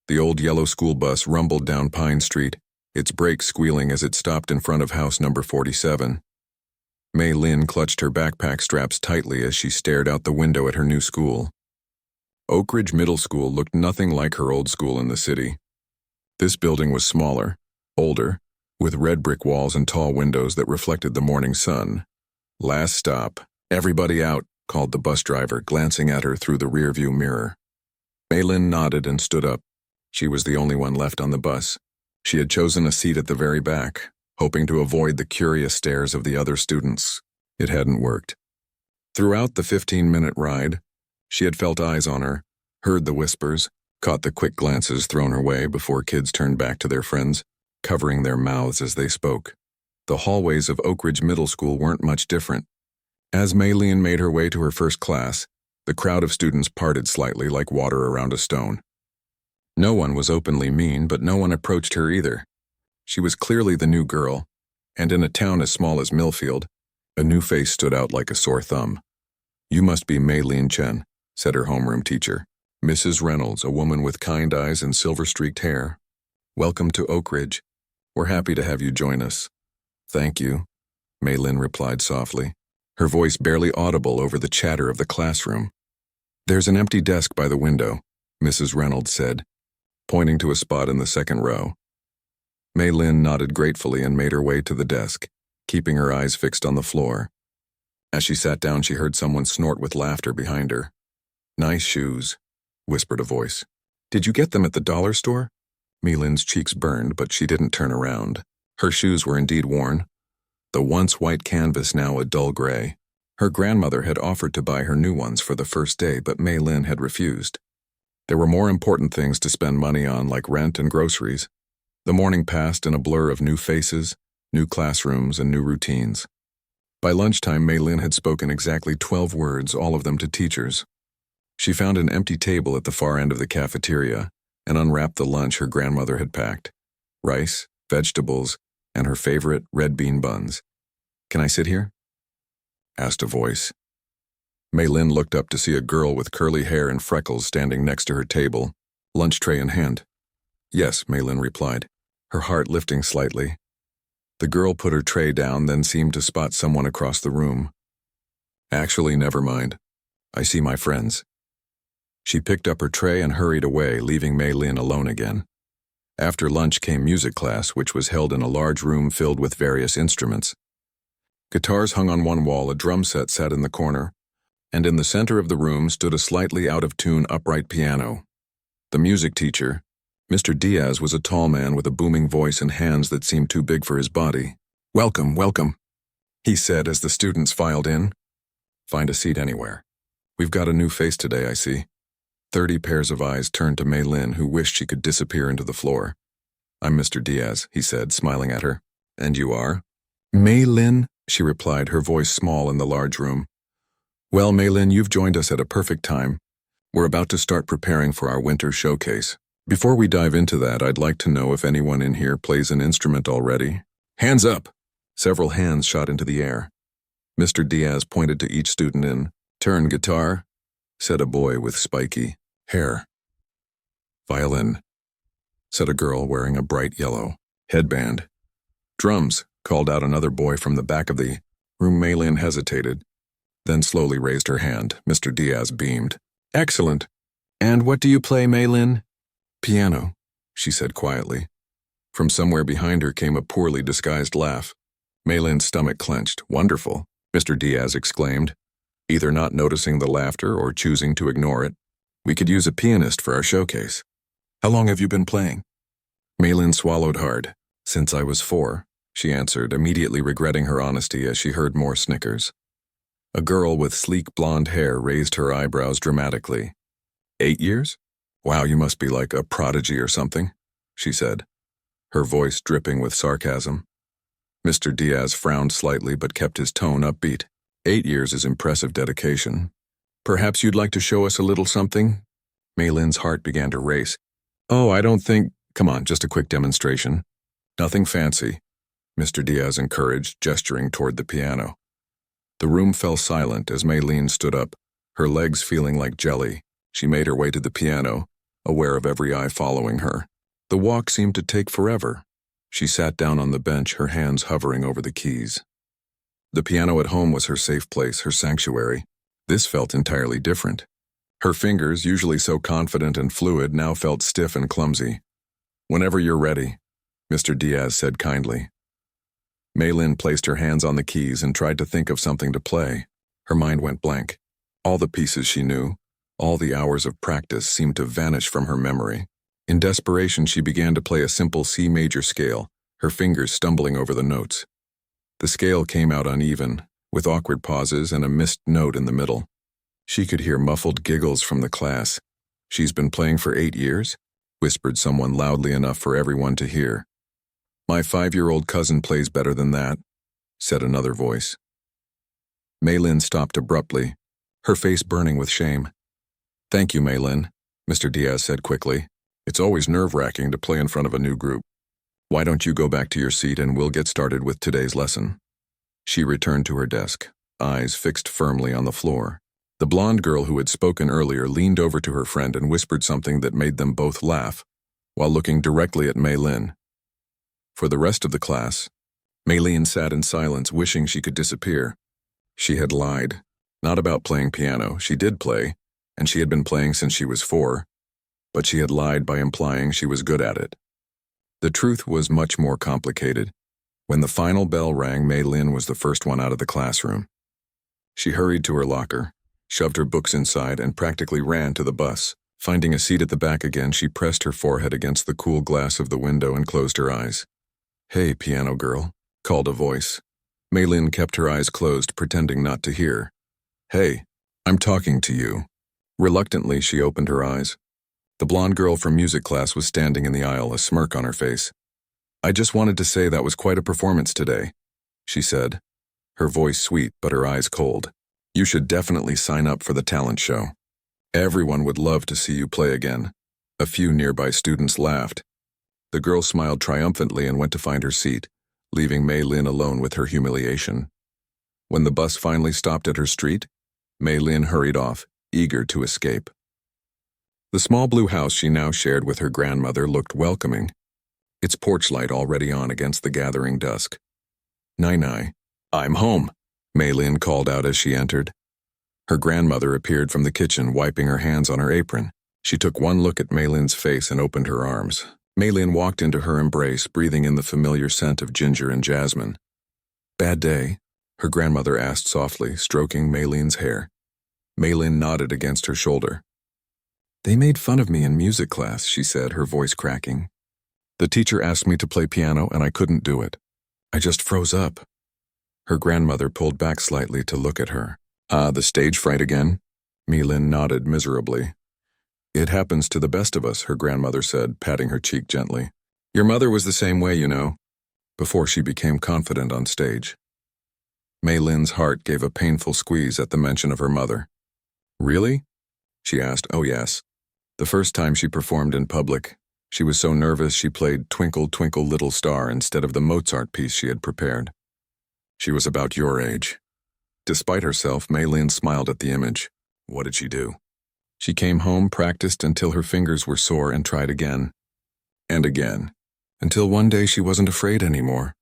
The old yellow school bus rumbled down Pine Street, its brakes squealing as it stopped in front of house number 47. Mei Lin clutched her backpack straps tightly as she stared out the window at her new school. Oak Ridge Middle School looked nothing like her old school in the city. This building was smaller, older, with red brick walls and tall windows that reflected the morning sun. "Last stop. Everybody out," called the bus driver, glancing at her through the rearview mirror. Mei Lin nodded and stood up. She was the only one left on the bus. She had chosen a seat at the very back, hoping to avoid the curious stares of the other students. It hadn't worked. Throughout the 15-minute ride, she had felt eyes on her, heard the whispers, caught the quick glances thrown her way before kids turned back to their friends, covering their mouths as they spoke. The hallways of Oak Ridge Middle School weren't much different. As Mei Lin made her way to her first class, the crowd of students parted slightly like water around a stone. No one was openly mean, but no one approached her either. She was clearly the new girl, and in a town as small as Millfield, a new face stood out like a sore thumb. "You must be Mei Lin Chen," said her homeroom teacher, Mrs. Reynolds, a woman with kind eyes and silver-streaked hair. "Welcome to Oak Ridge. We're happy to have you join us." "Thank you," Mei Lin replied softly, her voice barely audible over the chatter of the classroom. "There's an empty desk by the window," Mrs. Reynolds said, pointing to a spot in the second row. Mei Lin nodded gratefully and made her way to the desk, keeping her eyes fixed on the floor. As she sat down, she heard someone snort with laughter behind her. "Nice shoes," whispered a voice. "Did you get them at the dollar store?" Mei Lin's cheeks burned, but she didn't turn around. Her shoes were indeed worn, the once white canvas now a dull gray. Her grandmother had offered to buy her new ones for the first day, but Mei Lin had refused. There were more important things to spend money on, like rent and groceries. The morning passed in a blur of new faces, new classrooms, and new routines. By lunchtime, Mei Lin had spoken exactly 12 words, all of them to teachers. She found an empty table at the far end of the cafeteria and unwrapped the lunch her grandmother had packed: rice, vegetables, and her favorite red bean buns. "Can I sit here?" asked a voice. Mei Lin looked up to see a girl with curly hair and freckles standing next to her table, lunch tray in hand. "Yes," Mei Lin replied, her heart lifting slightly. The girl put her tray down, then seemed to spot someone across the room. "Actually, never mind. I see my friends." She picked up her tray and hurried away, leaving Mei Lin alone again. After lunch came music class, which was held in a large room filled with various instruments. Guitars hung on one wall, a drum set sat in the corner, and in the center of the room stood a slightly out-of-tune upright piano. The music teacher, Mr. Diaz, was a tall man with a booming voice and hands that seemed too big for his body. "Welcome, welcome," he said as the students filed in. "Find a seat anywhere. We've got a new face today, I see." 30 pairs of eyes turned to Mei Lin, who wished she could disappear into the floor. "I'm Mr. Diaz," he said, smiling at her. "And you are?" "Mei Lin," she replied, her voice small in the large room. "Well, Mei Lin, you've joined us at a perfect time. We're about to start preparing for our winter showcase. Before we dive into that, I'd like to know if anyone in here plays an instrument already." "Hands up!" Several hands shot into the air. Mr. Diaz pointed to each student in. "Turn guitar," said a boy with spiky hair. "Violin," said a girl wearing a bright yellow headband. "Drums," called out another boy from the back of the room. Mei Lin hesitated, then slowly raised her hand. Mr. Diaz beamed. "Excellent. And what do you play, Mei Lin?" "Piano," she said quietly. From somewhere behind her came a poorly disguised laugh. Mei Lin's stomach clenched. "Wonderful," Mr. Diaz exclaimed, either not noticing the laughter or choosing to ignore it. "We could use a pianist for our showcase. How long have you been playing?" Mei Lin swallowed hard. "Since I was 4, she answered, immediately regretting her honesty as she heard more snickers. A girl with sleek blonde hair raised her eyebrows dramatically. 8 years? Wow, you must be like a prodigy or something," she said, her voice dripping with sarcasm. Mr. Diaz frowned slightly but kept his tone upbeat. 8 years is impressive dedication. "Perhaps you'd like to show us a little something?" Mei Lin's heart began to race. "Oh, I don't think— Come on, just a quick demonstration." "Nothing fancy," Mr. Diaz encouraged, gesturing toward the piano. The room fell silent as Mei Lin stood up, her legs feeling like jelly. She made her way to the piano, aware of every eye following her. The walk seemed to take forever. She sat down on the bench, her hands hovering over the keys. The piano at home was her safe place, her sanctuary. This felt entirely different. Her fingers, usually so confident and fluid, now felt stiff and clumsy. "Whenever you're ready," Mr. Diaz said kindly. May-Lin placed her hands on the keys and tried to think of something to play. Her mind went blank. All the pieces she knew, all the hours of practice seemed to vanish from her memory. In desperation, she began to play a simple C major scale, her fingers stumbling over the notes. The scale came out uneven, with awkward pauses and a missed note in the middle. She could hear muffled giggles from the class. "She's been playing for 8 years?" whispered someone loudly enough for everyone to hear. "My 5-year-old cousin plays better than that," said another voice. May-Lin stopped abruptly, her face burning with shame. "Thank you, May-Lin," Mr. Diaz said quickly. "It's always nerve-wracking to play in front of a new group. Why don't you go back to your seat and we'll get started with today's lesson?" She returned to her desk, eyes fixed firmly on the floor. The blonde girl who had spoken earlier leaned over to her friend and whispered something that made them both laugh, while looking directly at May-Lin. For the rest of the class, May-Lin sat in silence, wishing she could disappear. She had lied. Not about playing piano. She did play, and she had been playing since she was 4, but she had lied by implying she was good at it. The truth was much more complicated. When the final bell rang, May-Lin was the first one out of the classroom. She hurried to her locker, shoved her books inside, and practically ran to the bus. Finding a seat at the back again, she pressed her forehead against the cool glass of the window and closed her eyes. "Hey, piano girl," called a voice. May-Lin kept her eyes closed, pretending not to hear. "Hey, I'm talking to you." Reluctantly, she opened her eyes. The blonde girl from music class was standing in the aisle, a smirk on her face. "I just wanted to say that was quite a performance today," she said, her voice sweet but her eyes cold. "You should definitely sign up for the talent show. Everyone would love to see you play again." A few nearby students laughed. The girl smiled triumphantly and went to find her seat, leaving May-Lin alone with her humiliation. When the bus finally stopped at her street, May-Lin hurried off, eager to escape. The small blue house she now shared with her grandmother looked welcoming, its porch light already on against the gathering dusk. "Nai-Nai, I'm home," May-Lin called out as she entered. Her grandmother appeared from the kitchen, wiping her hands on her apron. She took one look at May-Lin's face and opened her arms. May-Lin walked into her embrace, breathing in the familiar scent of ginger and jasmine. "Bad day?" her grandmother asked softly, stroking May-Lin's hair. May-Lin nodded against her shoulder. "They made fun of me in music class," she said, her voice cracking. "The teacher asked me to play piano and I couldn't do it. I just froze up." Her grandmother pulled back slightly to look at her. "Ah, the stage fright again?" May-Lin nodded miserably. "It happens to the best of us," her grandmother said, patting her cheek gently. "Your mother was the same way, you know," before she became confident on stage. May-Lin's heart gave a painful squeeze at the mention of her mother. "Really?" she asked. "Oh yes. The first time she performed in public, she was so nervous she played Twinkle, Twinkle, Little Star instead of the Mozart piece she had prepared. She was about your age." Despite herself, May-Lin smiled at the image. What did she do? She came home, practiced until her fingers were sore, and tried again. And again. Until one day she wasn't afraid anymore.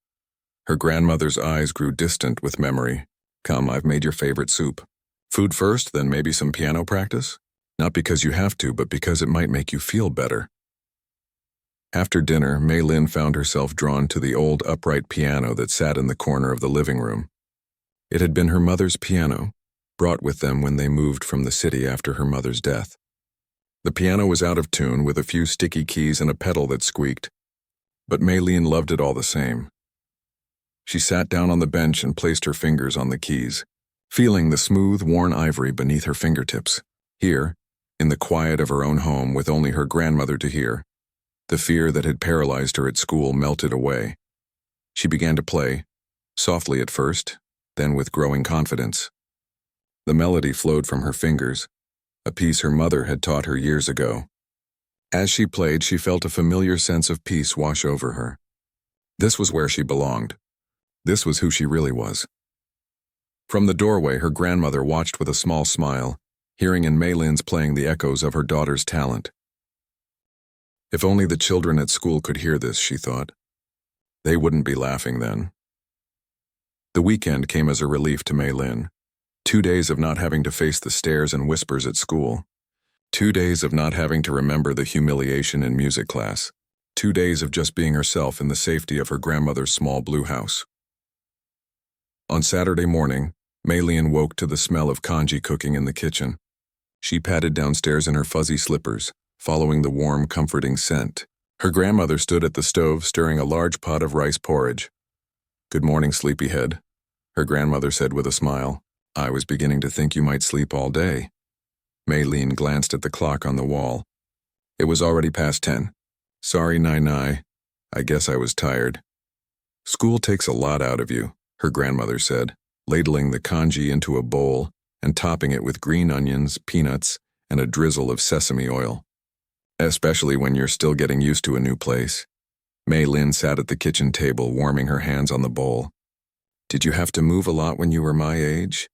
Her grandmother's eyes grew distant with memory. "Come, I've made your favorite soup. Food first, then maybe some piano practice? Not because you have to, but because it might make you feel better." After dinner, May-Lin found herself drawn to the old upright piano that sat in the corner of the living room. It had been her mother's piano, brought with them when they moved from the city after her mother's death. The piano was out of tune, with a few sticky keys and a pedal that squeaked, but May-Lin loved it all the same. She sat down on the bench and placed her fingers on the keys, feeling the smooth, worn ivory beneath her fingertips. Here, in the quiet of her own home with only her grandmother to hear, the fear that had paralyzed her at school melted away. She began to play, softly at first, then with growing confidence. The melody flowed from her fingers, a piece her mother had taught her years ago. As she played, she felt a familiar sense of peace wash over her. This was where she belonged. This was who she really was. From the doorway, her grandmother watched with a small smile, hearing in May-Lin's playing the echoes of her daughter's talent. If only the children at school could hear this, she thought. They wouldn't be laughing then. The weekend came as a relief to Mei Lin. 2 days of not having to face the stares and whispers at school. 2 days of not having to remember the humiliation in music class. 2 days of just being herself in the safety of her grandmother's small blue house. On Saturday morning, Mei Lin woke to the smell of congee cooking in the kitchen. She padded downstairs in her fuzzy slippers, following the warm, comforting scent. Her grandmother stood at the stove stirring a large pot of rice porridge. "Good morning, sleepyhead," her grandmother said with a smile. "I was beginning to think you might sleep all day." Mei Lin glanced at the clock on the wall. It was already past 10. "Sorry, Nai. I guess I was tired." "School takes a lot out of you," her grandmother said, ladling the congee into a bowl and topping it with green onions, peanuts, and a drizzle of sesame oil. "Especially when you're still getting used to a new place." Mei Lin sat at the kitchen table, warming her hands on the bowl. "Did you have to move a lot when you were my age?"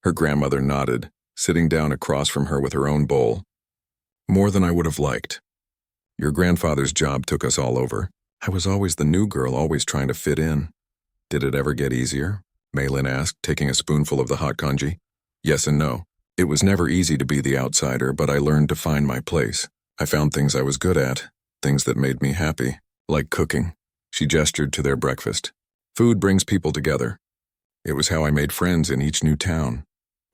Her grandmother nodded, sitting down across from her with her own bowl. "More than I would have liked. Your grandfather's job took us all over. I was always the new girl, always trying to fit in." "Did it ever get easier?" Mei Lin asked, taking a spoonful of the hot congee. "Yes and no. It was never easy to be the outsider, but I learned to find my place. I found things I was good at, things that made me happy, like cooking." She gestured to their breakfast. "Food brings people together. It was how I made friends in each new town."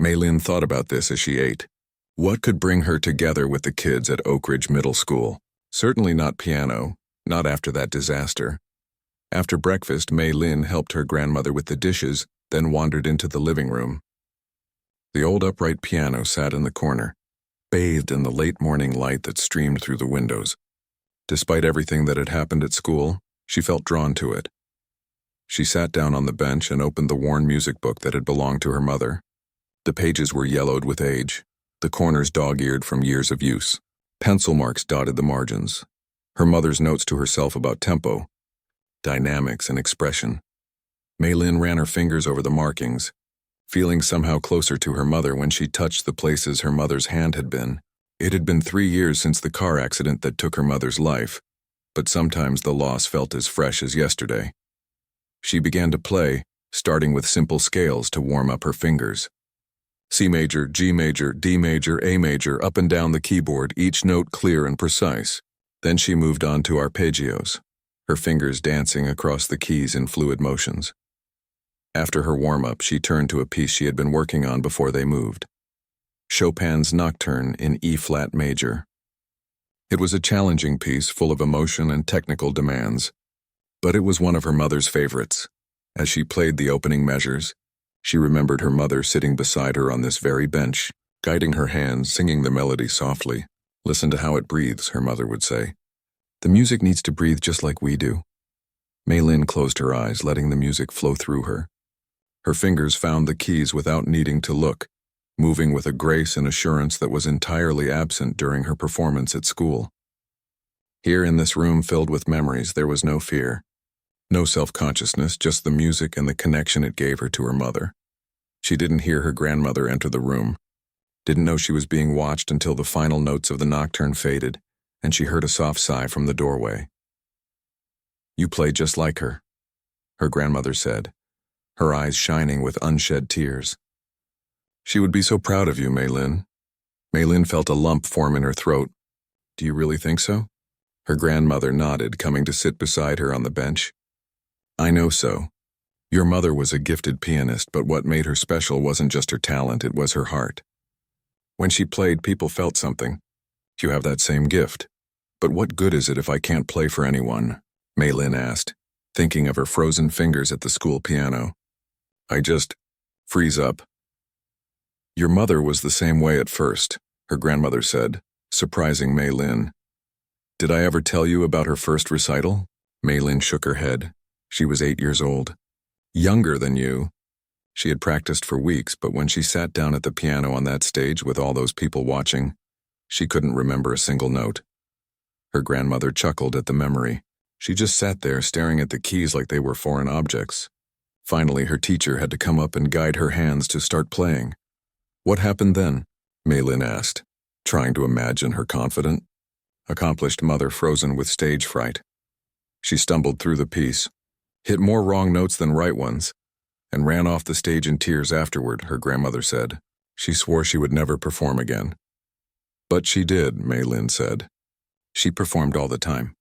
Mei Lin thought about this as she ate. What could bring her together with the kids at Oak Ridge Middle School? Certainly not piano, not after that disaster. After breakfast, Mei Lin helped her grandmother with the dishes, then wandered into the living room. The old upright piano sat in the corner, bathed in the late morning light that streamed through the windows. Despite everything that had happened at school, she felt drawn to it. She sat down on the bench and opened the worn music book that had belonged to her mother. The pages were yellowed with age, the corners dog-eared from years of use. Pencil marks dotted the margins. Her mother's notes to herself about tempo, dynamics, and expression. Mei Lin ran her fingers over the markings, feeling somehow closer to her mother when she touched the places her mother's hand had been. It had been 3 years since the car accident that took her mother's life, but sometimes the loss felt as fresh as yesterday. She began to play, starting with simple scales to warm up her fingers. C major, G major, D major, A major, up and down the keyboard, each note clear and precise. Then she moved on to arpeggios, her fingers dancing across the keys in fluid motions. After her warm-up, she turned to a piece she had been working on before they moved. Chopin's Nocturne in E-flat major. It was a challenging piece full of emotion and technical demands, but it was one of her mother's favorites. As she played the opening measures, she remembered her mother sitting beside her on this very bench, guiding her hands, singing the melody softly. "Listen to how it breathes," her mother would say. "The music needs to breathe just like we do." Mei Lin closed her eyes, letting the music flow through her. Her fingers found the keys without needing to look, moving with a grace and assurance that was entirely absent during her performance at school. Here in this room filled with memories, there was no fear. No self-consciousness, just the music and the connection it gave her to her mother. She didn't hear her grandmother enter the room, didn't know she was being watched until the final notes of the nocturne faded, and she heard a soft sigh from the doorway. "You play just like her," her grandmother said, her eyes shining with unshed tears. "She would be so proud of you, Mei Lin." Mei Lin felt a lump form in her throat. "Do you really think so?" Her grandmother nodded, coming to sit beside her on the bench. "I know so. Your mother was a gifted pianist, but what made her special wasn't just her talent, it was her heart. When she played, people felt something. You have that same gift. But what good is it if I can't play for anyone?" Mei Lin asked, thinking of her frozen fingers at the school piano. "I just freeze up." "Your mother was the same way at first," her grandmother said, surprising Mei Lin. "Did I ever tell you about her first recital?" Mei Lin shook her head. She was 8 years old. "Younger than you." She had practiced for weeks, but when she sat down at the piano on that stage with all those people watching, she couldn't remember a single note. Her grandmother chuckled at the memory. She just sat there staring at the keys like they were foreign objects. Finally, her teacher had to come up and guide her hands to start playing. "What happened then?" Mei Lin asked, trying to imagine her confident. accomplished mother frozen with stage fright. She stumbled through the piece, hit more wrong notes than right ones, and ran off the stage in tears afterward, her grandmother said. She swore she would never perform again. But she did, Mei Lin said. She performed all the time.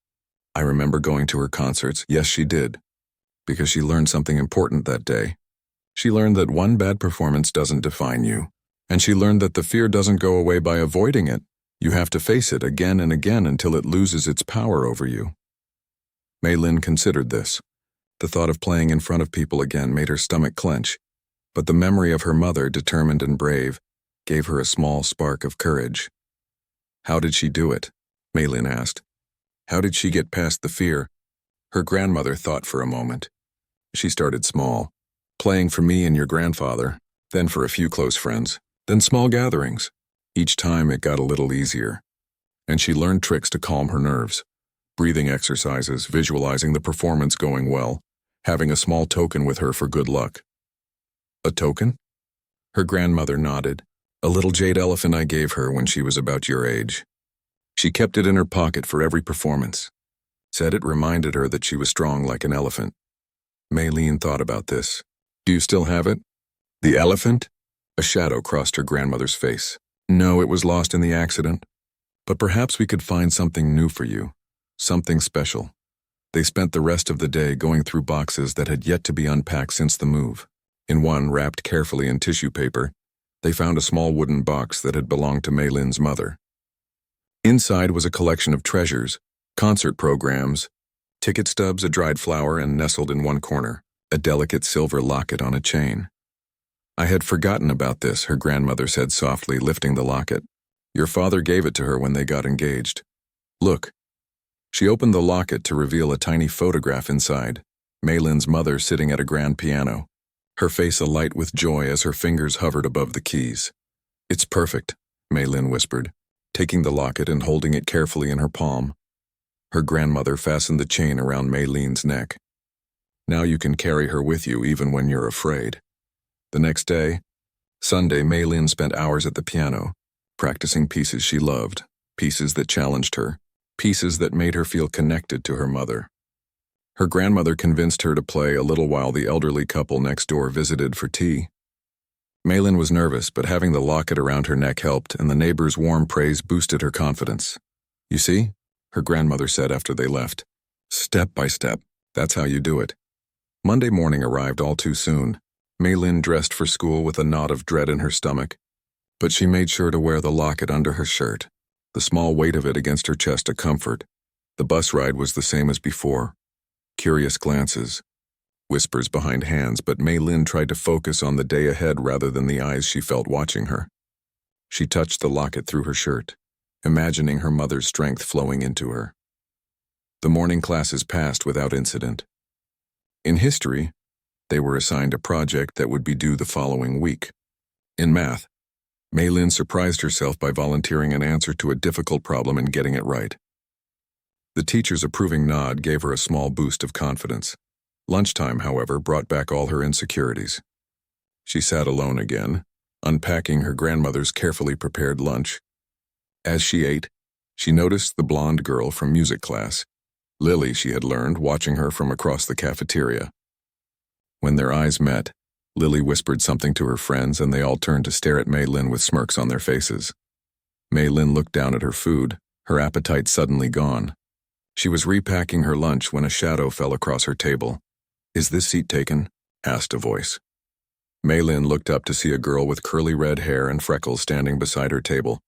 I remember going to her concerts. Yes, she did. Because she learned something important that day. She learned that one bad performance doesn't define you. And she learned that the fear doesn't go away by avoiding it. You have to face it again and again until it loses its power over you. Mei Lin considered this. The thought of playing in front of people again made her stomach clench. But the memory of her mother, determined and brave, gave her a small spark of courage. How did she do it? Mei Lin asked. How did she get past the fear? Her grandmother thought for a moment. She started small, playing for me and your grandfather, then for a few close friends, then small gatherings. Each time it got a little easier. And she learned tricks to calm her nerves, breathing exercises, visualizing the performance going well, having a small token with her for good luck. A token? Her grandmother nodded. A little jade elephant I gave her when she was about your age. She kept it in her pocket for every performance. Said it reminded her that she was strong like an elephant. Mei Lin thought about this. Do you still have it? The elephant? A shadow crossed her grandmother's face. No, it was lost in the accident. But perhaps we could find something new for you. Something special. They spent the rest of the day going through boxes that had yet to be unpacked since the move. In one, wrapped carefully in tissue paper, they found a small wooden box that had belonged to Mei Lin's mother. Inside was a collection of treasures, concert programs, ticket stubs, a dried flower, and nestled in one corner, a delicate silver locket on a chain. I had forgotten about this, her grandmother said softly, lifting the locket. Your father gave it to her when they got engaged. Look. She opened the locket to reveal a tiny photograph inside, Mei Lin's mother sitting at a grand piano, her face alight with joy as her fingers hovered above the keys. It's perfect, Mei Lin whispered, taking the locket and holding it carefully in her palm. Her grandmother fastened the chain around Mei Lin's neck. Now you can carry her with you even when you're afraid. The next day, Sunday, Mei Lin spent hours at the piano, practicing pieces she loved, pieces that challenged her, pieces that made her feel connected to her mother. Her grandmother convinced her to play a little while the elderly couple next door visited for tea. Mei Lin was nervous, but having the locket around her neck helped, and the neighbors' warm praise boosted her confidence. You see, her grandmother said after they left, step by step, that's how you do it. Monday morning arrived all too soon. Mei Lin dressed for school with a knot of dread in her stomach, but she made sure to wear the locket under her shirt, the small weight of it against her chest a comfort. The bus ride was the same as before. Curious glances, whispers behind hands, but Mei Lin tried to focus on the day ahead rather than the eyes she felt watching her. She touched the locket through her shirt, imagining her mother's strength flowing into her. The morning classes passed without incident. In history, they were assigned a project that would be due the following week. In math, Mei Lin surprised herself by volunteering an answer to a difficult problem and getting it right. The teacher's approving nod gave her a small boost of confidence. Lunchtime, however, brought back all her insecurities. She sat alone again, unpacking her grandmother's carefully prepared lunch. As she ate, she noticed the blonde girl from music class, Lily, she had learned, watching her from across the cafeteria. When their eyes met, Lily whispered something to her friends and they all turned to stare at Mei Lin with smirks on their faces. Mei Lin looked down at her food, her appetite suddenly gone. She was repacking her lunch when a shadow fell across her table. Is this seat taken? Asked a voice. Mei Lin looked up to see a girl with curly red hair and freckles standing beside her table.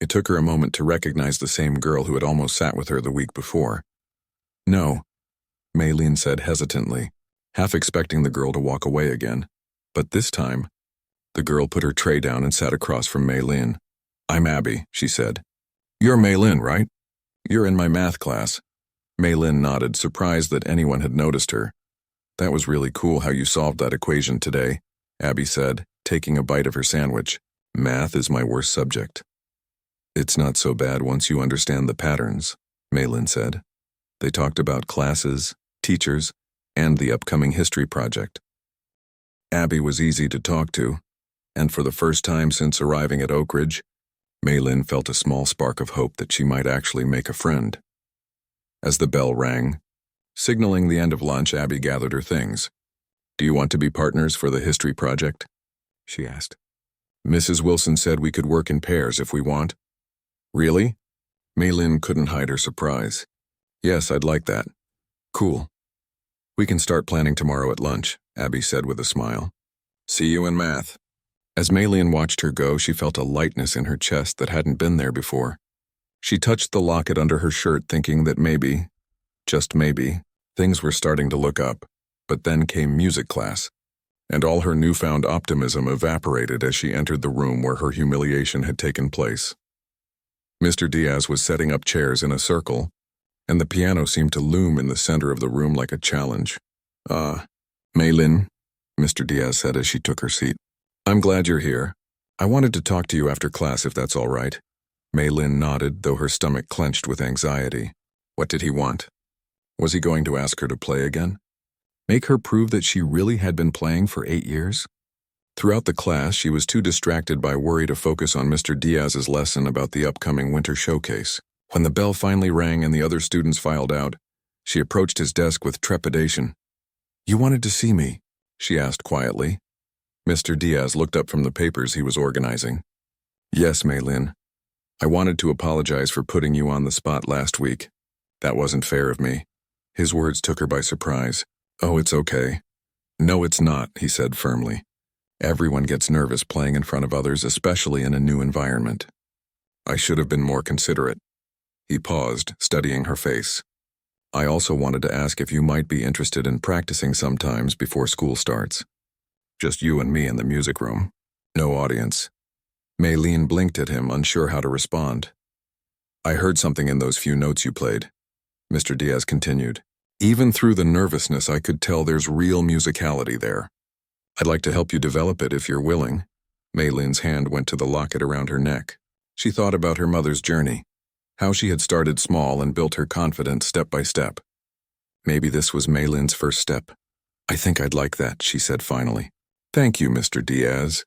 It took her a moment to recognize the same girl who had almost sat with her the week before. No, Mei Lin said hesitantly, half expecting the girl to walk away again. But this time, the girl put her tray down and sat across from Mei Lin. I'm Abby, she said. You're Mei Lin, right? You're in my math class. Mei Lin nodded, surprised that anyone had noticed her. That was really cool how you solved that equation today, Abby said, taking a bite of her sandwich. Math is my worst subject. It's not so bad once you understand the patterns, Mei Lin said. They talked about classes, teachers, and the upcoming history project. Abby was easy to talk to, and for the first time since arriving at Oak Ridge, Mei Lin felt a small spark of hope that she might actually make a friend. As the bell rang, signaling the end of lunch, Abby gathered her things. "Do you want to be partners for the history project?" she asked. "Mrs. Wilson said we could work in pairs if we want." "Really?" Mei Lin couldn't hide her surprise. "Yes, I'd like that." "Cool. We can start planning tomorrow at lunch," Abby said with a smile. "See you in math." As Mei Lin watched her go, she felt a lightness in her chest that hadn't been there before. She touched the locket under her shirt, thinking that maybe, just maybe, things were starting to look up. But then came music class, and all her newfound optimism evaporated as she entered the room where her humiliation had taken place. Mr. Diaz was setting up chairs in a circle, and the piano seemed to loom in the center of the room like a challenge. Mei Lin," Mr. Diaz said as she took her seat. "I'm glad you're here. I wanted to talk to you after class if that's all right." Mei Lin nodded, though her stomach clenched with anxiety. What did he want? Was he going to ask her to play again? Make her prove that she really had been playing for 8 years? Throughout the class, she was too distracted by worry to focus on Mr. Diaz's lesson about the upcoming winter showcase. When the bell finally rang and the other students filed out, she approached his desk with trepidation. "You wanted to see me?" she asked quietly. Mr. Diaz looked up from the papers he was organizing. "Yes, Mei Lin. I wanted to apologize for putting you on the spot last week. That wasn't fair of me." His words took her by surprise. "Oh, it's okay." "No, it's not," he said firmly. "Everyone gets nervous playing in front of others, especially in a new environment. I should have been more considerate." He paused, studying her face. "I also wanted to ask if you might be interested in practicing sometimes before school starts. Just you and me in the music room. No audience." Mei Lin blinked at him, unsure how to respond. "I heard something in those few notes you played," Mr. Diaz continued. "Even through the nervousness, I could tell there's real musicality there. I'd like to help you develop it if you're willing." Mei Lin's hand went to the locket around her neck. She thought about her mother's journey, how she had started small and built her confidence step by step. Maybe this was Mei Lin's first step. "I think I'd like that," she said finally. "Thank you, Mr. Diaz."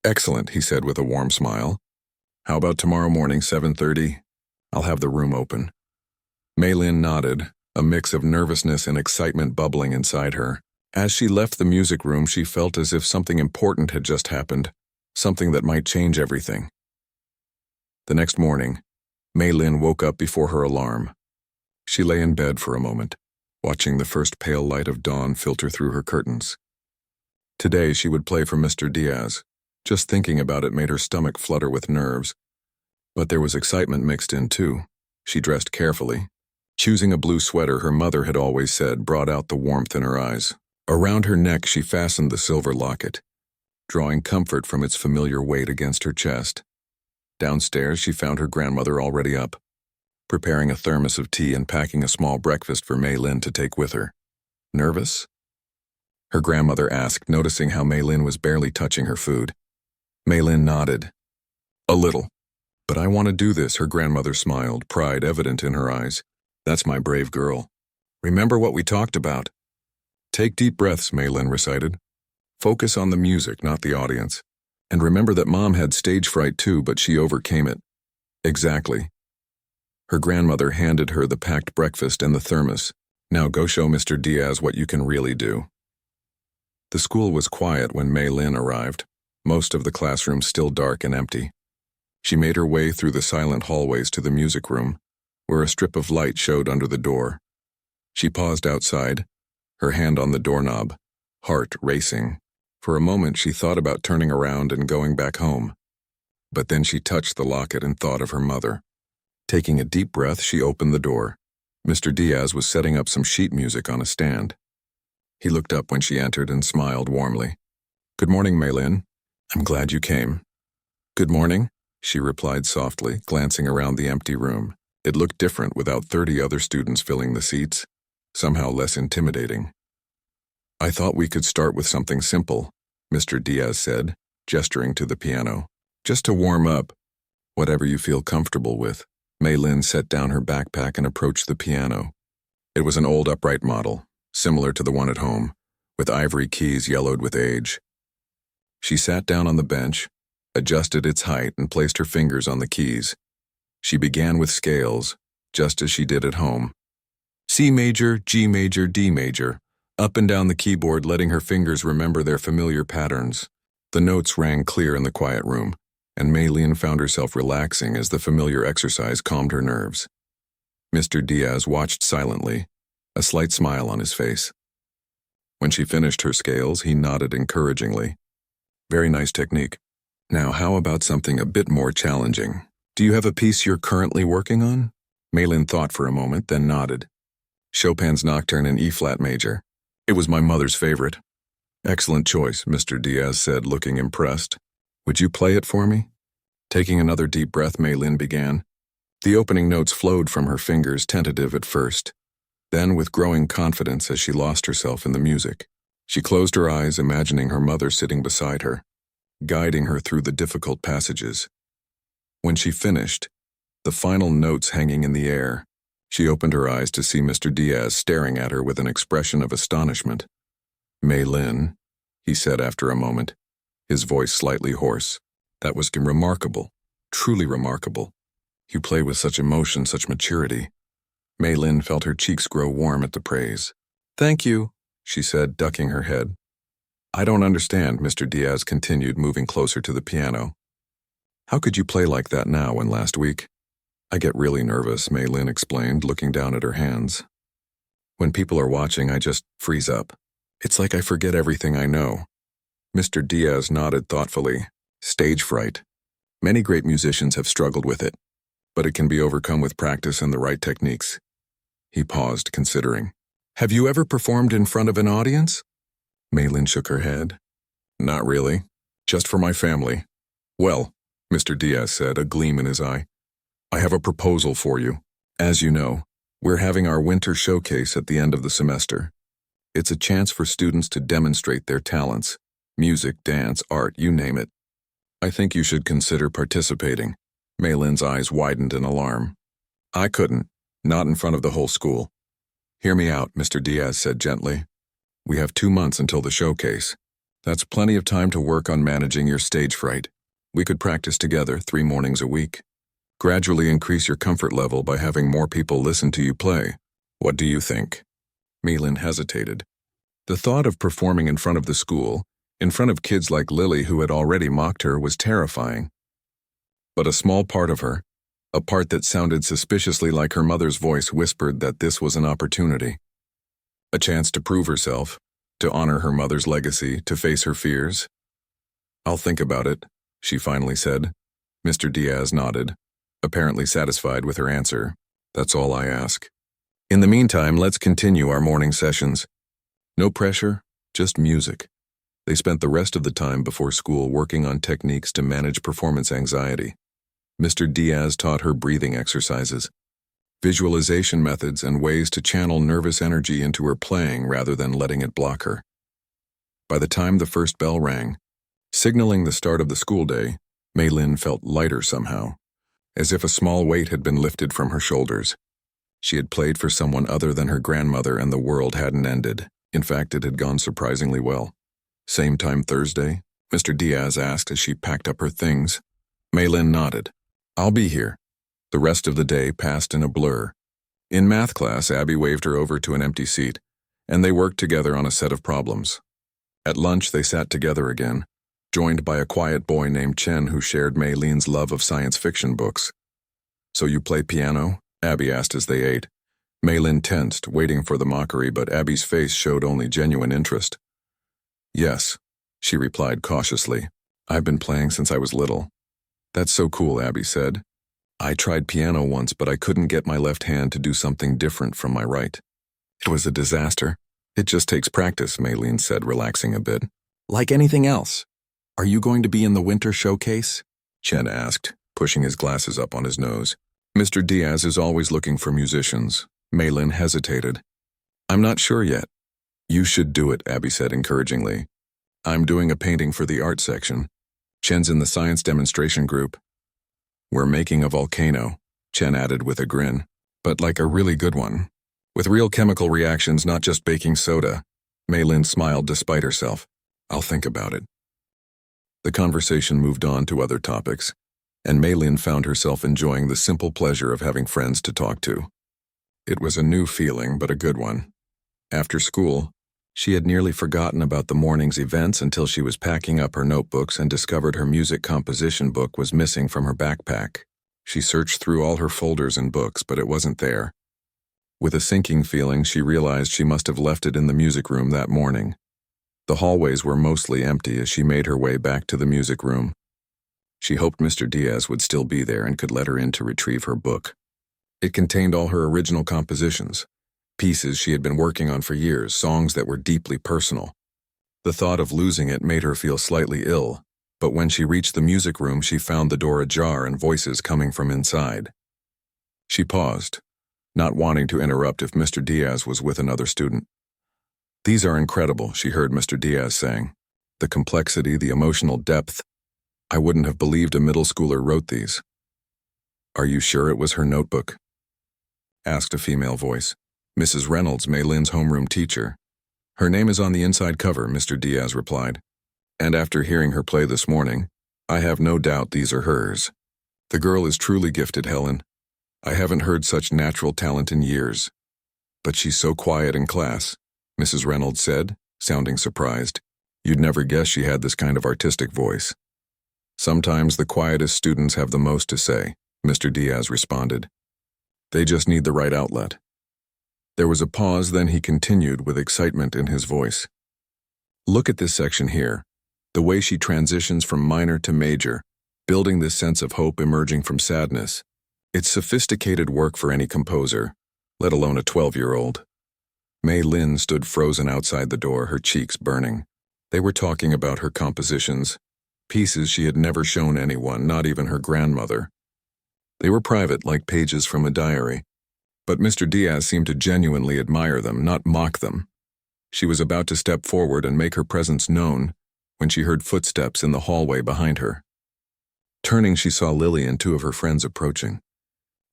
"Excellent," he said with a warm smile. "How about tomorrow morning, 7:30? I'll have the room open." Mei Lin nodded, a mix of nervousness and excitement bubbling inside her. As she left the music room, she felt as if something important had just happened, something that might change everything. The next morning, Mei Lin woke up before her alarm. She lay in bed for a moment, watching the first pale light of dawn filter through her curtains. Today she would play for Mr. Diaz. Just thinking about it made her stomach flutter with nerves. But there was excitement mixed in too. She dressed carefully. Choosing a blue sweater her mother had always said brought out the warmth in her eyes. Around her neck she fastened the silver locket, drawing comfort from its familiar weight against her chest. Downstairs she found her grandmother already up, preparing a thermos of tea and packing a small breakfast for Mei Lin to take with her. "Nervous?" her grandmother asked, noticing how Mei Lin was barely touching her food. Mei Lin nodded. "A little. But I want to do this," her grandmother smiled, pride evident in her eyes. "That's my brave girl. Remember what we talked about." "Take deep breaths," Mei Lin recited. "Focus on the music, not the audience. And remember that Mom had stage fright too, but she overcame it." "Exactly." Her grandmother handed her the packed breakfast and the thermos. "Now go show Mr. Diaz what you can really do." The school was quiet when Mei Lin arrived, most of the classroom still dark and empty. She made her way through the silent hallways to the music room, where a strip of light showed under the door. She paused outside, her hand on the doorknob, heart racing. For a moment she thought about turning around and going back home. But then she touched the locket and thought of her mother. Taking a deep breath, she opened the door. Mr. Diaz was setting up some sheet music on a stand. He looked up when she entered and smiled warmly. "Good morning, Mei Lin. I'm glad you came." "Good morning," she replied softly, glancing around the empty room. It looked different without 30 other students filling the seats, somehow less intimidating. "I thought we could start with something simple," Mr. Diaz said, gesturing to the piano. "Just to warm up. Whatever you feel comfortable with." Mei Lin set down her backpack and approached the piano. It was an old upright model, similar to the one at home, with ivory keys yellowed with age. She sat down on the bench, adjusted its height, and placed her fingers on the keys. She began with scales, just as she did at home. C major, G major, D major, up and down the keyboard, letting her fingers remember their familiar patterns. The notes rang clear in the quiet room, and Maylene found herself relaxing as the familiar exercise calmed her nerves. Mr. Diaz watched silently, a slight smile on his face. When she finished her scales, he nodded encouragingly. Very nice technique. Now, how about something a bit more challenging? Do you have a piece you're currently working on? Maylene thought for a moment, then nodded. Chopin's Nocturne in E-flat major. It was my mother's favorite. Excellent choice, Mr. Diaz said, looking impressed. Would you play it for me? Taking another deep breath, Maylene began. The opening notes flowed from her fingers, tentative at first. Then, with growing confidence as she lost herself in the music, she closed her eyes, imagining her mother sitting beside her, guiding her through the difficult passages. When she finished, the final notes hanging in the air, she opened her eyes to see Mr. Diaz staring at her with an expression of astonishment. Maylene, he said after a moment, his voice slightly hoarse. That was remarkable, truly remarkable. You play with such emotion, such maturity. Maylene felt her cheeks grow warm at the praise. Thank you, she said, ducking her head. I don't understand, Mr. Diaz continued, moving closer to the piano. How could you play like that now and last week? I get really nervous, Maylene explained, looking down at her hands. When people are watching, I just freeze up. It's like I forget everything I know. Mr. Diaz nodded thoughtfully. Stage fright. Many great musicians have struggled with it, but it can be overcome with practice and the right techniques. He paused, considering. Have you ever performed in front of an audience? Maylene shook her head. Not really. Just for my family. Well, Mr. Diaz said, a gleam in his eye. I have a proposal for you. As you know, we're having our winter showcase at the end of the semester. It's a chance for students to demonstrate their talents. Music, dance, art, you name it. I think you should consider participating. Maylene's eyes widened in alarm. I couldn't. Not in front of the whole school. Hear me out, Mr. Diaz said gently. We have 2 months until the showcase. That's plenty of time to work on managing your stage fright. We could practice together 3 mornings a week. Gradually increase your comfort level by having more people listen to you play. What do you think? Maylene hesitated. The thought of performing in front of the school, in front of kids like Lily who had already mocked her, was terrifying. But a small part of her, a part that sounded suspiciously like her mother's voice, whispered that this was an opportunity. A chance to prove herself, to honor her mother's legacy, to face her fears. I'll think about it, she finally said. Mr. Diaz nodded, apparently satisfied with her answer. That's all I ask. In the meantime, let's continue our morning sessions. No pressure, just music. They spent the rest of the time before school working on techniques to manage performance anxiety. Mr. Diaz taught her breathing exercises, visualization methods, and ways to channel nervous energy into her playing rather than letting it block her. By the time the first bell rang, signaling the start of the school day, Maylene felt lighter somehow, as if a small weight had been lifted from her shoulders. She had played for someone other than her grandmother, and the world hadn't ended. In fact, it had gone surprisingly well. Same time Thursday? Mr. Diaz asked as she packed up her things. Maylene nodded. I'll be here. The rest of the day passed in a blur. In math class, Abby waved her over to an empty seat, and they worked together on a set of problems. At lunch, they sat together again, joined by a quiet boy named Chen who shared Maylene's love of science fiction books. So you play piano? Abby asked as they ate. Maylene tensed, waiting for the mockery, but Abby's face showed only genuine interest. Yes, she replied cautiously. I've been playing since I was little. That's so cool, Abby said. I tried piano once, but I couldn't get my left hand to do something different from my right. It was a disaster. It just takes practice, Maylene said, relaxing a bit. Like anything else. Are you going to be in the winter showcase? Chen asked, pushing his glasses up on his nose. Mr. Diaz is always looking for musicians. Maylene hesitated. I'm not sure yet. You should do it, Abby said encouragingly. I'm doing a painting for the art section. Chen's in the science demonstration group. We're making a volcano, Chen added with a grin, but like a really good one. With real chemical reactions, not just baking soda. Maylene smiled despite herself. I'll think about it. The conversation moved on to other topics, and Maylin found herself enjoying the simple pleasure of having friends to talk to. It was a new feeling, but a good one. After school, she had nearly forgotten about the morning's events until she was packing up her notebooks and discovered her music composition book was missing from her backpack. She searched through all her folders and books, but it wasn't there. With a sinking feeling, she realized she must have left it in the music room that morning. The hallways were mostly empty as she made her way back to the music room. She hoped Mr. Diaz would still be there and could let her in to retrieve her book. It contained all her original compositions, pieces she had been working on for years, songs that were deeply personal. The thought of losing it made her feel slightly ill, but when she reached the music room, she found the door ajar and voices coming from inside. She paused, not wanting to interrupt if Mr. Diaz was with another student. "These are incredible," she heard Mr. Diaz saying. "The complexity, the emotional depth. I wouldn't have believed a middle schooler wrote these." "Are you sure it was her notebook?" asked a female voice. "Mrs. Reynolds, Maylin's homeroom teacher. Her name is on the inside cover," Mr. Diaz replied. "And after hearing her play this morning, I have no doubt these are hers. The girl is truly gifted, Helen. I haven't heard such natural talent in years. But she's so quiet in class," Mrs. Reynolds said, sounding surprised. "You'd never guess she had this kind of artistic voice." "Sometimes the quietest students have the most to say," Mr. Diaz responded. "They just need the right outlet." There was a pause, then he continued with excitement in his voice. "Look at this section here. The way she transitions from minor to major, building this sense of hope emerging from sadness. It's sophisticated work for any composer, let alone a 12-year-old. Mei Lin stood frozen outside the door, her cheeks burning. They were talking about her compositions, pieces she had never shown anyone, not even her grandmother. They were private, like pages from a diary. But Mr. Diaz seemed to genuinely admire them, not mock them. She was about to step forward and make her presence known when she heard footsteps in the hallway behind her. Turning, she saw Lily and two of her friends approaching.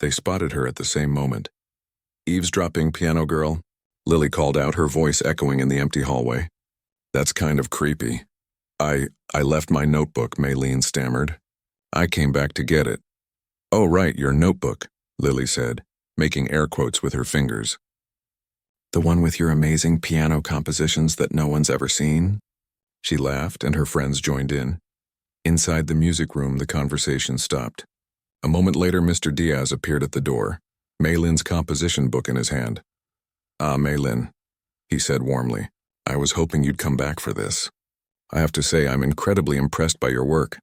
They spotted her at the same moment. "Eavesdropping, piano girl?" Lily called out, her voice echoing in the empty hallway. "That's kind of creepy." I left my notebook," Maylene stammered. "I came back to get it." "Oh right, your notebook," Lily said, making air quotes with her fingers. "The one with your amazing piano compositions that no one's ever seen?" She laughed, and her friends joined in. Inside the music room, the conversation stopped. A moment later, Mr. Diaz appeared at the door, Maylin's composition book in his hand. "Ah, Maylin," he said warmly. "I was hoping you'd come back for this. I have to say I'm incredibly impressed by your work."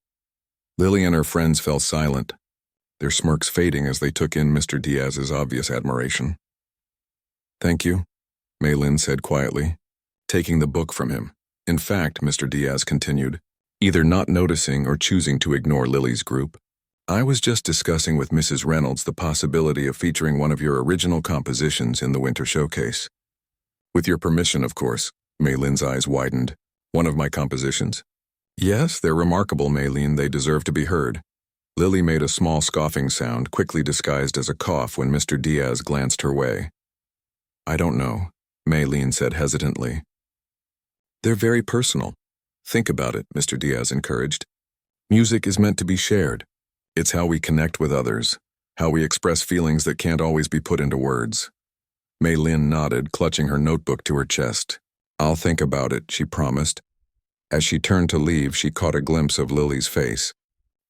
Lily and her friends fell silent, their smirks fading as they took in Mr. Diaz's obvious admiration. "Thank you," Maylin said quietly, taking the book from him. "In fact," Mr. Diaz continued, either not noticing or choosing to ignore Lily's group, "I was just discussing with Mrs. Reynolds the possibility of featuring one of your original compositions in the winter showcase. With your permission, of course." Maylin's eyes widened. "One of my compositions?" "Yes, they're remarkable, Maylin. They deserve to be heard." Lily made a small scoffing sound, quickly disguised as a cough when Mr. Diaz glanced her way. "I don't know," Maylin said hesitantly. "They're very personal. Think about it," Mr. Diaz encouraged. "Music is meant to be shared. It's how we connect with others, how we express feelings that can't always be put into words." Maylin nodded, clutching her notebook to her chest. "I'll think about it," she promised. As she turned to leave, she caught a glimpse of Lily's face.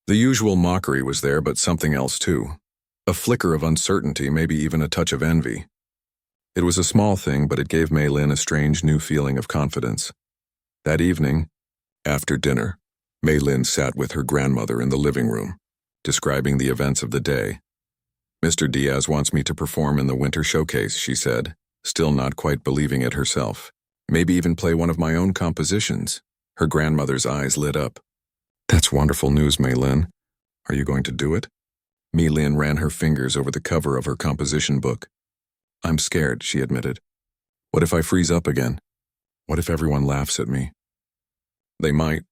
The usual mockery was there, but something else too. A flicker of uncertainty, maybe even a touch of envy. It was a small thing, but it gave Maylin a strange new feeling of confidence. That evening, after dinner, Maylin sat with her grandmother in the living room, describing the events of the day. "Mr. Diaz wants me to perform in the winter showcase," she said, still not quite believing it herself. "Maybe even play one of my own compositions." Her grandmother's eyes lit up. "That's wonderful news, Maylin. Are you going to do it?" Maylin ran her fingers over the cover of her composition book. "I'm scared," she admitted. "What if I freeze up again? What if everyone laughs at me?" "They might,"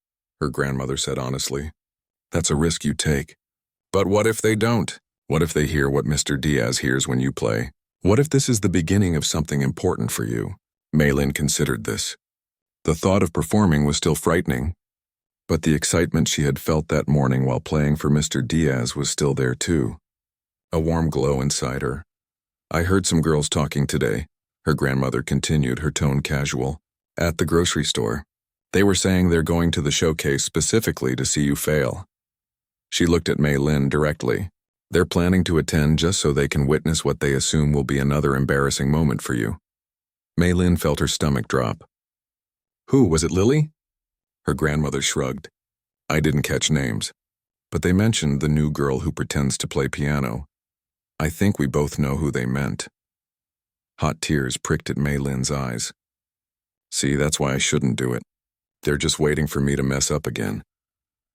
her grandmother said honestly. "That's a risk you take. But what if they don't? What if they hear what Mr. Diaz hears when you play? What if this is the beginning of something important for you?" Maylin considered this. The thought of performing was still frightening, But the excitement she had felt that morning while playing for Mr. Diaz was still there too. A warm glow inside her. I heard some girls talking today, her grandmother continued, her tone casual, at the grocery store. They were saying they're going to the showcase specifically to see you fail. She looked at Mei Lin directly. They're planning to attend just so they can witness what they assume will be another embarrassing moment for you. Mei Lin felt her stomach drop. Who, was it Lily? Her grandmother shrugged. I didn't catch names, but they mentioned the new girl who pretends to play piano. I think we both know who they meant. Hot tears pricked at Mei Lin's eyes. See, that's why I shouldn't do it. They're just waiting for me to mess up again.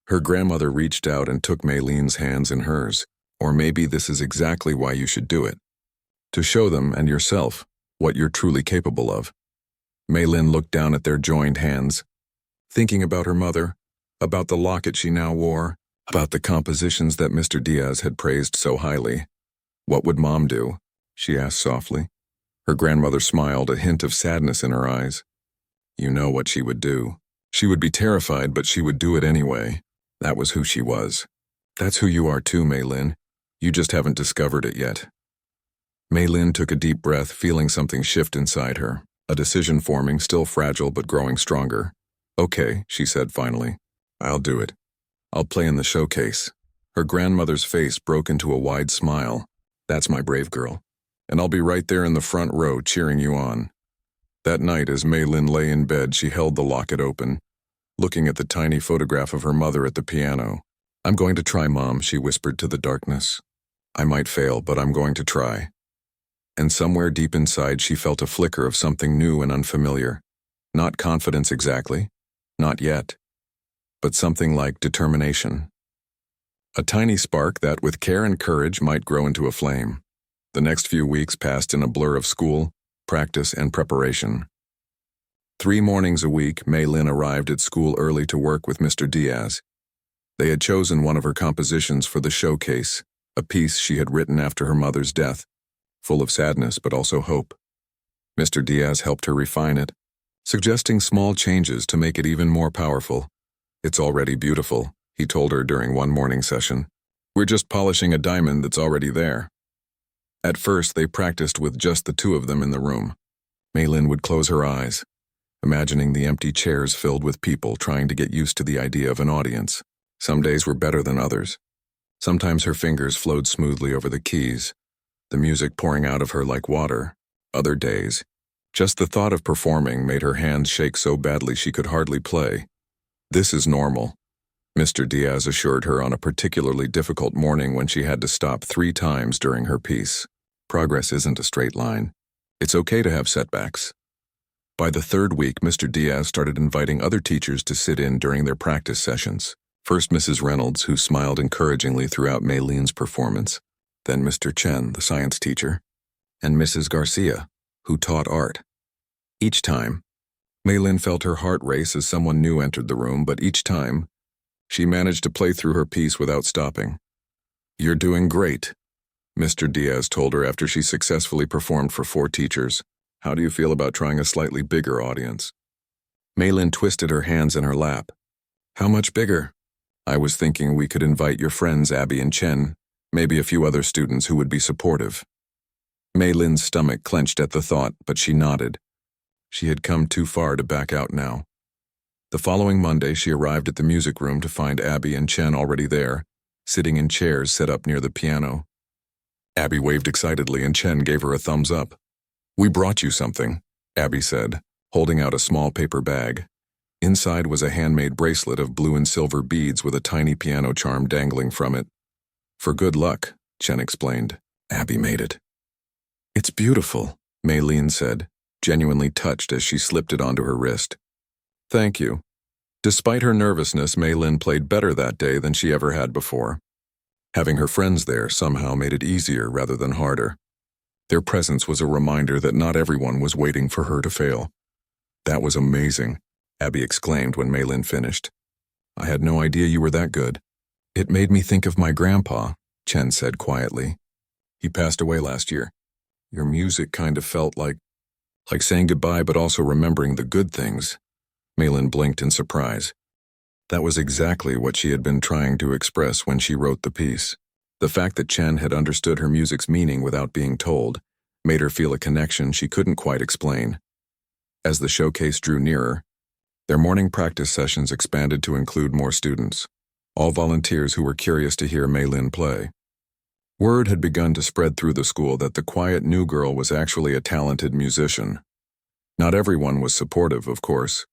Her grandmother reached out and took Mei Lin's hands in hers. Or maybe this is exactly why you should do it. To show them and yourself what you're truly capable of. Mei Lin looked down at their joined hands, thinking about her mother, about the locket she now wore, about the compositions that Mr. Diaz had praised so highly. What would Mom do? She asked softly. Her grandmother smiled, a hint of sadness in her eyes. You know what she would do. She would be terrified, but she would do it anyway. That was who she was. That's who you are too, Mei Lin. You just haven't discovered it yet. Mei Lin took a deep breath, feeling something shift inside her, a decision forming, still fragile but growing stronger. Okay, she said finally. I'll do it. I'll play in the showcase. Her grandmother's face broke into a wide smile. That's my brave girl. And I'll be right there in the front row cheering you on. That night, as Mei Lin lay in bed, she held the locket open, looking at the tiny photograph of her mother at the piano. I'm going to try, Mom, she whispered to the darkness. I might fail, but I'm going to try. And somewhere deep inside, she felt a flicker of something new and unfamiliar. Not confidence exactly, not yet, but something like determination. A tiny spark that, with care and courage, might grow into a flame. The next few weeks passed in a blur of school, practice, and preparation. 3 mornings a week, Mei Lin arrived at school early to work with Mr. Diaz. They had chosen one of her compositions for the showcase, a piece she had written after her mother's death, full of sadness but also hope. Mr. Diaz helped her refine it, suggesting small changes to make it even more powerful. It's already beautiful, he told her during one morning session. We're just polishing a diamond that's already there. At first, they practiced with just the two of them in the room. Mei Lin would close her eyes, imagining the empty chairs filled with people trying to get used to the idea of an audience. Some days were better than others. Sometimes her fingers flowed smoothly over the keys, the music pouring out of her like water. Other days, just the thought of performing made her hands shake so badly she could hardly play. This is normal, Mr. Diaz assured her on a particularly difficult morning when she had to stop 3 times during her piece. Progress isn't a straight line. It's okay to have setbacks. By the 3rd week, Mr. Diaz started inviting other teachers to sit in during their practice sessions. First Mrs. Reynolds, who smiled encouragingly throughout Mei Lin's performance, then Mr. Chen, the science teacher, and Mrs. Garcia, who taught art. Each time, Mei Lin felt her heart race as someone new entered the room, but each time, she managed to play through her piece without stopping. You're doing great, Mr. Diaz told her after she successfully performed for 4 teachers. How do you feel about trying a slightly bigger audience? Mei Lin twisted her hands in her lap. How much bigger? I was thinking we could invite your friends Abby and Chen, maybe a few other students who would be supportive. Mei Lin's stomach clenched at the thought, but she nodded. She had come too far to back out now. The following Monday, she arrived at the music room to find Abby and Chen already there, sitting in chairs set up near the piano. Abby waved excitedly and Chen gave her a thumbs up. We brought you something, Abby said, holding out a small paper bag. Inside was a handmade bracelet of blue and silver beads with a tiny piano charm dangling from it. For good luck, Chen explained. Abby made it. It's beautiful, Mei Lin said, genuinely touched as she slipped it onto her wrist. Thank you. Despite her nervousness, Mei Lin played better that day than she ever had before. Having her friends there somehow made it easier rather than harder. Their presence was a reminder that not everyone was waiting for her to fail. That was amazing, Abby exclaimed when Mei Lin finished. I had no idea you were that good. It made me think of my grandpa, Chen said quietly. He passed away last year. Your music kind of felt like saying goodbye but also remembering the good things. Mei Lin blinked in surprise. That was exactly what she had been trying to express when she wrote the piece. The fact that Chen had understood her music's meaning without being told made her feel a connection she couldn't quite explain. As the showcase drew nearer, their morning practice sessions expanded to include more students, all volunteers who were curious to hear Mei Lin play. Word had begun to spread through the school that the quiet new girl was actually a talented musician. Not everyone was supportive, of course.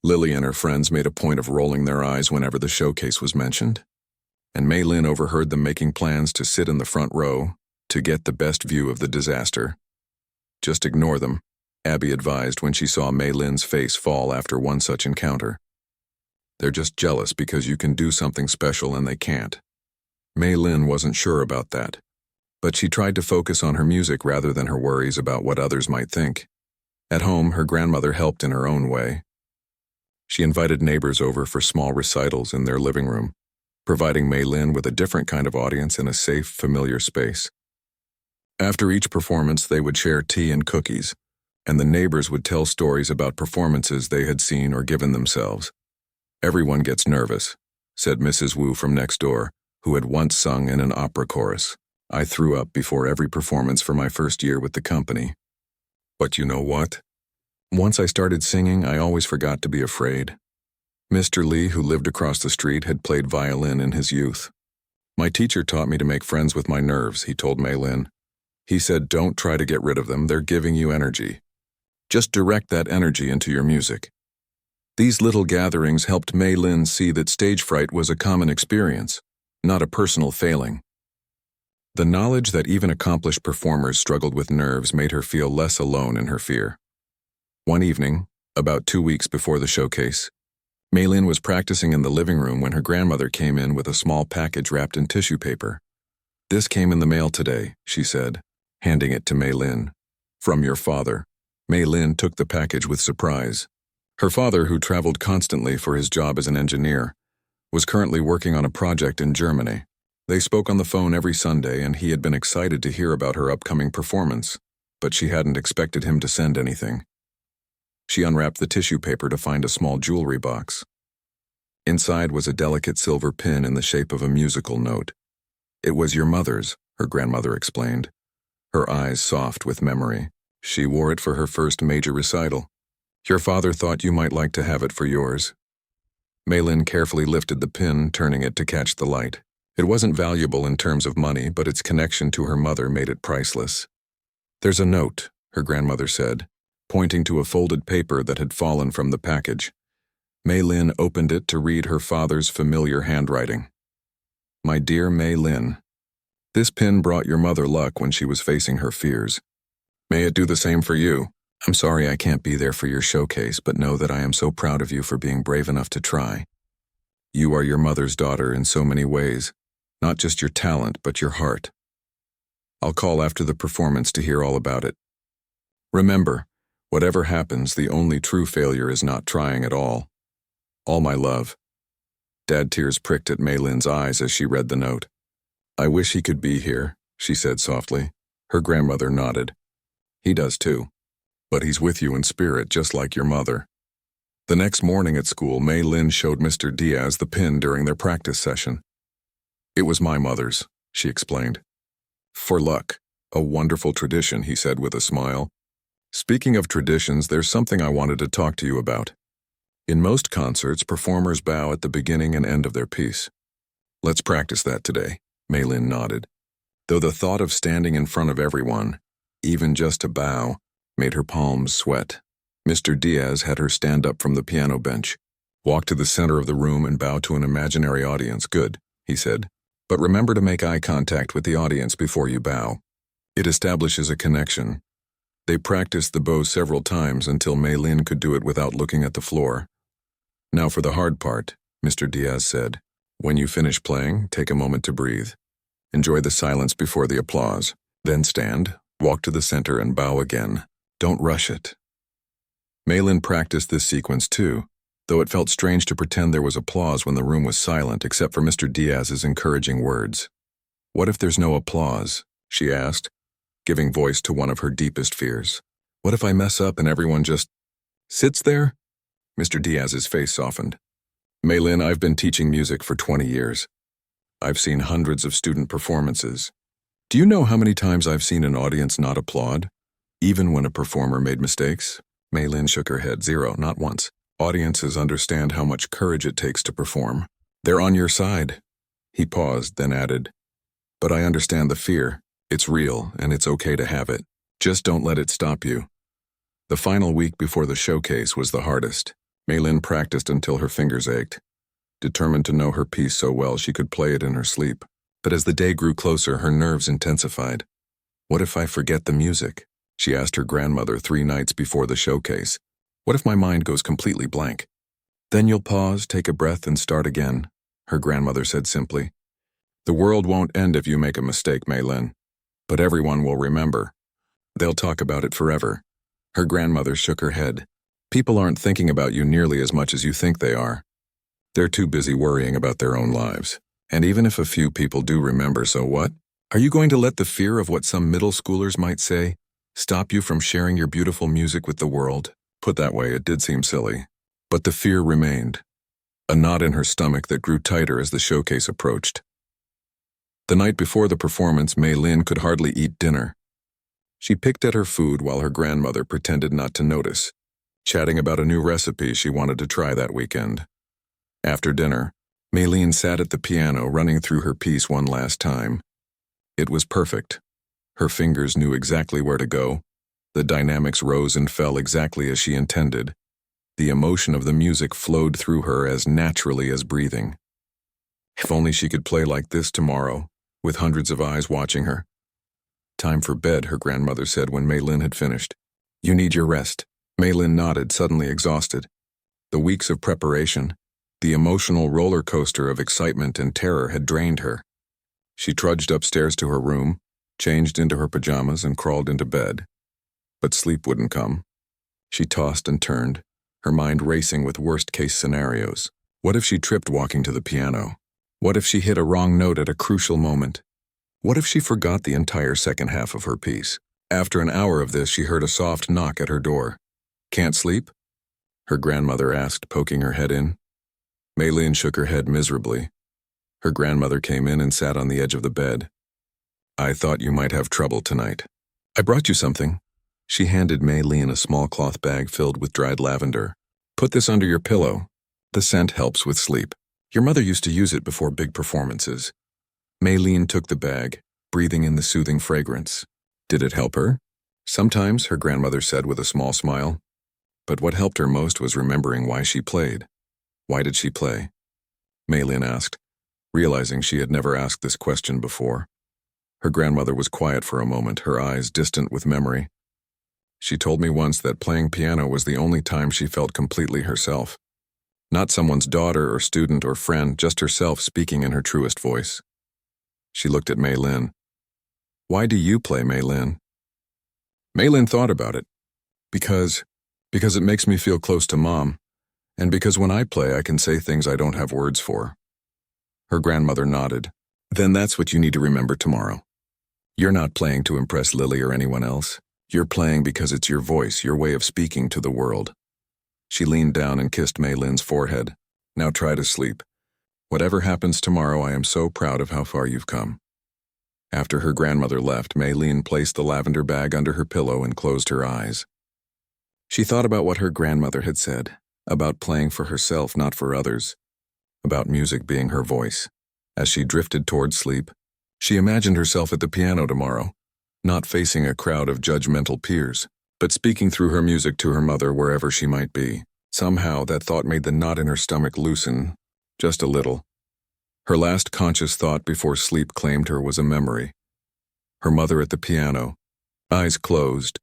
Lily and her friends made a point of rolling their eyes whenever the showcase was mentioned, and Mei Lin overheard them making plans to sit in the front row to get the best view of the disaster. Just ignore them, Abby advised when she saw Mei Lin's face fall after one such encounter. They're just jealous because you can do something special and they can't. Mei Lin wasn't sure about that, but she tried to focus on her music rather than her worries about what others might think. At home, her grandmother helped in her own way. She invited neighbors over for small recitals in their living room, providing Mei Lin with a different kind of audience in a safe, familiar space. After each performance, they would share tea and cookies, and the neighbors would tell stories about performances they had seen or given themselves. "Everyone gets nervous," said Mrs. Wu from next door, who had once sung in an opera chorus. "I threw up before every performance for my first year with the company. But you know what? Once I started singing, I always forgot to be afraid." Mr. Lee, who lived across the street, had played violin in his youth. "My teacher taught me to make friends with my nerves," he told Mei Lin. "He said, don't try to get rid of them, they're giving you energy. Just direct that energy into your music." These little gatherings helped Mei Lin see that stage fright was a common experience, not a personal failing. The knowledge that even accomplished performers struggled with nerves made her feel less alone in her fear. One evening, about 2 weeks before the showcase, Mei Lin was practicing in the living room when her grandmother came in with a small package wrapped in tissue paper. "This came in the mail today," she said, handing it to Mei Lin. "From your father." Mei Lin took the package with surprise. Her father, who traveled constantly for his job as an engineer, was currently working on a project in Germany. They spoke on the phone every Sunday, and he had been excited to hear about her upcoming performance, but she hadn't expected him to send anything. She unwrapped the tissue paper to find a small jewelry box. Inside was a delicate silver pin in the shape of a musical note. "It was your mother's," her grandmother explained, her eyes soft with memory. "She wore it for her first major recital. Your father thought you might like to have it for yours." Mei Lin carefully lifted the pin, turning it to catch the light. It wasn't valuable in terms of money, but its connection to her mother made it priceless. "There's a note," her grandmother said, pointing to a folded paper that had fallen from the package. Mei Lin opened it to read her father's familiar handwriting. "My dear Mei Lin, this pin brought your mother luck when she was facing her fears. May it do the same for you. I'm sorry I can't be there for your showcase, but know that I am so proud of you for being brave enough to try. You are your mother's daughter in so many ways, not just your talent, but your heart. I'll call after the performance to hear all about it. Remember, whatever happens, the only true failure is not trying at all. All my love." Dad tears pricked at Mei Lin's eyes as she read the note. "I wish he could be here," she said softly. Her grandmother nodded. "He does too. But he's with you in spirit, just like your mother." The next morning at school, Mei Lin showed Mr. Diaz the pin during their practice session. "It was my mother's," she explained. "For luck. A wonderful tradition," he said with a smile. "Speaking of traditions, there's something I wanted to talk to you about. In most concerts, performers bow at the beginning and end of their piece. Let's practice that today." Mei Lin nodded, though the thought of standing in front of everyone, even just to bow, made her palms sweat. Mr. Diaz had her stand up from the piano bench, walk to the center of the room and bow to an imaginary audience. "Good," he said. "But remember to make eye contact with the audience before you bow. It establishes a connection." They practiced the bow several times until Mei Lin could do it without looking at the floor. "Now for the hard part," Mr. Diaz said. "When you finish playing, take a moment to breathe. Enjoy the silence before the applause. Then stand, walk to the center and bow again. Don't rush it." Mei Lin practiced this sequence too, though it felt strange to pretend there was applause when the room was silent except for Mr. Diaz's encouraging words. "What if there's no applause?" she asked, giving voice to one of her deepest fears. "What if I mess up and everyone just sits there?" Mr. Diaz's face softened. Maylin, I've been teaching music for 20 years. I've seen hundreds of student performances. Do you know how many times I've seen an audience not applaud, even when a performer made mistakes? Maylin shook her head. 0, not once. Audiences understand how much courage it takes to perform. They're on your side. He paused, then added, but I understand the fear. It's real, and it's okay to have it. Just don't let it stop you. The final week before the showcase was the hardest. Maylin practiced until her fingers ached, determined to know her piece so well she could play it in her sleep. But as the day grew closer, her nerves intensified. What if I forget the music? She asked her grandmother 3 nights before the showcase. What if my mind goes completely blank? Then you'll pause, take a breath, and start again, her grandmother said simply. The world won't end if you make a mistake, Maylin. But everyone will remember. They'll talk about it forever. Her grandmother shook her head. People aren't thinking about you nearly as much as you think they are. They're too busy worrying about their own lives. And even if a few people do remember, so what? Are you going to let the fear of what some middle schoolers might say stop you from sharing your beautiful music with the world? Put that way, it did seem silly. But the fear remained, a knot in her stomach that grew tighter as the showcase approached. The night before the performance, Maylin could hardly eat dinner. She picked at her food while her grandmother pretended not to notice, chatting about a new recipe she wanted to try that weekend. After dinner, Maylin sat at the piano, running through her piece one last time. It was perfect. Her fingers knew exactly where to go. The dynamics rose and fell exactly as she intended. The emotion of the music flowed through her as naturally as breathing. If only she could play like this tomorrow, with hundreds of eyes watching her. Time for bed, her grandmother said when Maylin had finished. You need your rest. Maylin nodded, suddenly exhausted. The weeks of preparation, the emotional roller coaster of excitement and terror had drained her. She trudged upstairs to her room, changed into her pajamas, and crawled into bed. But sleep wouldn't come. She tossed and turned, her mind racing with worst-case scenarios. What if she tripped walking to the piano? What if she hit a wrong note at a crucial moment? What if she forgot the entire second half of her piece? After an hour of this, she heard a soft knock at her door. Can't sleep? Her grandmother asked, poking her head in. Maylin shook her head miserably. Her grandmother came in and sat on the edge of the bed. I thought you might have trouble tonight. I brought you something. She handed Maylin a small cloth bag filled with dried lavender. Put this under your pillow. The scent helps with sleep. Your mother used to use it before big performances. Maylin took the bag, breathing in the soothing fragrance. Did it help her? Sometimes, her grandmother said with a small smile. But what helped her most was remembering why she played. Why did she play? Maylin asked, realizing she had never asked this question before. Her grandmother was quiet for a moment, her eyes distant with memory. She told me once that playing piano was the only time she felt completely herself. Not someone's daughter or student or friend, just herself speaking in her truest voice. She looked at Maylin. Why do you play, Maylin? Maylin thought about it. Because it makes me feel close to Mom, and because when I play I can say things I don't have words for. Her grandmother nodded. Then that's what you need to remember tomorrow. You're not playing to impress Lily or anyone else. You're playing because it's your voice, your way of speaking to the world. She leaned down and kissed Maylin's forehead. Now try to sleep. Whatever happens tomorrow, I am so proud of how far you've come. After her grandmother left, Maylin placed the lavender bag under her pillow and closed her eyes. She thought about what her grandmother had said, about playing for herself, not for others, about music being her voice. As she drifted toward sleep, she imagined herself at the piano tomorrow, not facing a crowd of judgmental peers, but speaking through her music to her mother wherever she might be. Somehow, that thought made the knot in her stomach loosen, just a little. Her last conscious thought before sleep claimed her was a memory. Her mother at the piano, eyes closed,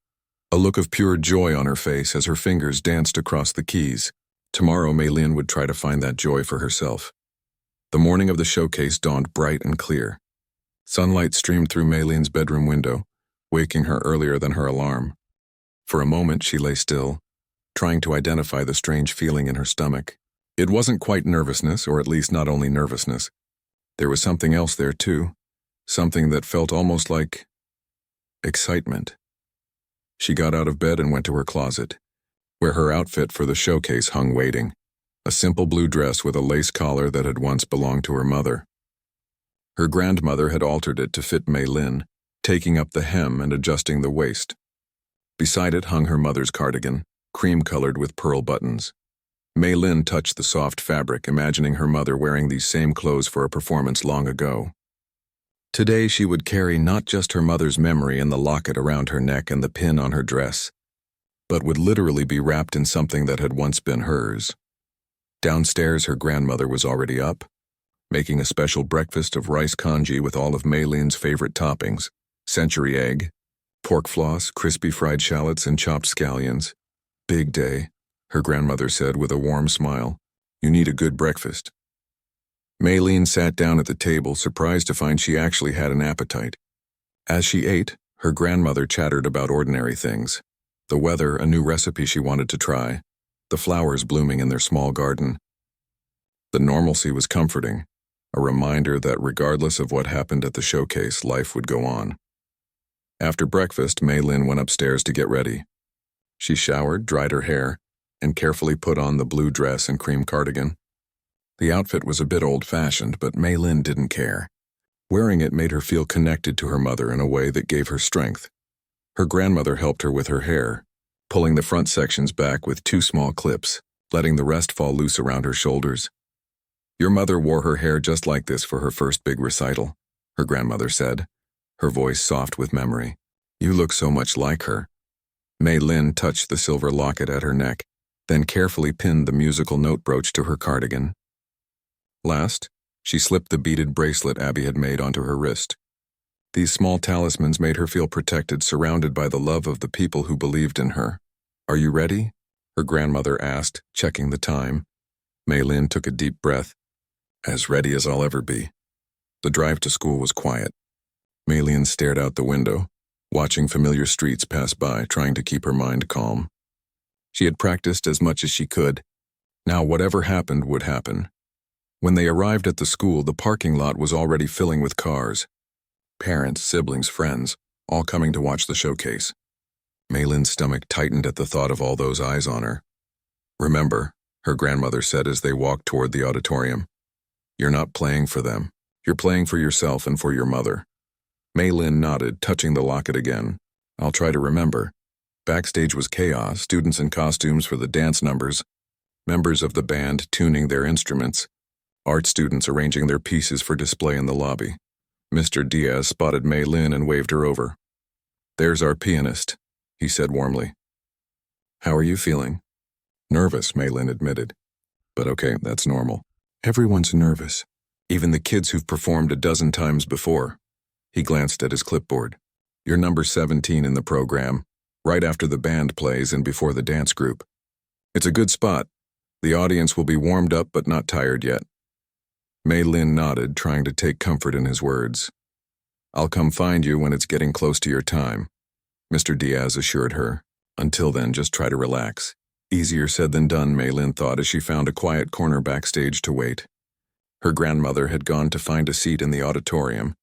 a look of pure joy on her face as her fingers danced across the keys. Tomorrow, Maylin would try to find that joy for herself. The morning of the showcase dawned bright and clear. Sunlight streamed through Maylin's bedroom window, waking her earlier than her alarm. For a moment, she lay still, trying to identify the strange feeling in her stomach. It wasn't quite nervousness, or at least not only nervousness. There was something else there, too. Something that felt almost like excitement. She got out of bed and went to her closet, where her outfit for the showcase hung waiting. a simple blue dress with a lace collar that had once belonged to her mother. Her grandmother had altered it to fit Mei Lin, taking up the hem and adjusting the waist. Beside it hung her mother's cardigan, cream-colored with pearl buttons. Mei Lin touched the soft fabric, imagining her mother wearing these same clothes for a performance long ago. Today she would carry not just her mother's memory in the locket around her neck and the pin on her dress, but would literally be wrapped in something that had once been hers. Downstairs, her grandmother was already up, making a special breakfast of rice congee with all of Mei Lin's favorite toppings: century egg, pork floss, crispy fried shallots, and chopped scallions. "Big day," her grandmother said with a warm smile. "You need a good breakfast." Mei Lin sat down at the table, surprised to find she actually had an appetite. As she ate, her grandmother chattered about ordinary things: the weather, a new recipe she wanted to try, the flowers blooming in their small garden. The normalcy was comforting, a reminder that regardless of what happened at the showcase, life would go on. After breakfast, Mei Lin went upstairs to get ready. She showered, dried her hair, and carefully put on the blue dress and cream cardigan. The outfit was a bit old-fashioned, but Mei Lin didn't care. Wearing it made her feel connected to her mother in a way that gave her strength. Her grandmother helped her with her hair, pulling the front sections back with 2 small clips, letting the rest fall loose around her shoulders. "Your mother wore her hair just like this for her first big recital," her grandmother said, her voice soft with memory. "You look so much like her." Mei Lin touched the silver locket at her neck, then carefully pinned the musical note brooch to her cardigan. Last, she slipped the beaded bracelet Abby had made onto her wrist. These small talismans made her feel protected, surrounded by the love of the people who believed in her. "Are you ready?" her grandmother asked, checking the time. Mei Lin took a deep breath. "As ready as I'll ever be." The drive to school was quiet. Mei Lin stared out the window, watching familiar streets pass by, trying to keep her mind calm. She had practiced as much as she could. Now whatever happened would happen. When they arrived at the school, the parking lot was already filling with cars. Parents, siblings, friends, all coming to watch the showcase. Mei Lin's stomach tightened at the thought of all those eyes on her. "Remember," her grandmother said as they walked toward the auditorium, "you're not playing for them. You're playing for yourself and for your mother." Mei Lin nodded, touching the locket again. "I'll try to remember." Backstage was chaos, students in costumes for the dance numbers, members of the band tuning their instruments, art students arranging their pieces for display in the lobby. Mr. Diaz spotted Mei Lin and waved her over. "There's our pianist," he said warmly. "How are you feeling?" "Nervous," Mei Lin admitted. "But okay, that's normal. Everyone's nervous, even the kids who've performed a dozen times before." He glanced at his clipboard. "You're number 17 in the program, right after the band plays and before the dance group. It's a good spot. The audience will be warmed up but not tired yet." Mei Lin nodded, trying to take comfort in his words. "I'll come find you when it's getting close to your time," Mr. Diaz assured her. "Until then, just try to relax." Easier said than done, Mei Lin thought as she found a quiet corner backstage to wait. Her grandmother had gone to find a seat in the auditorium,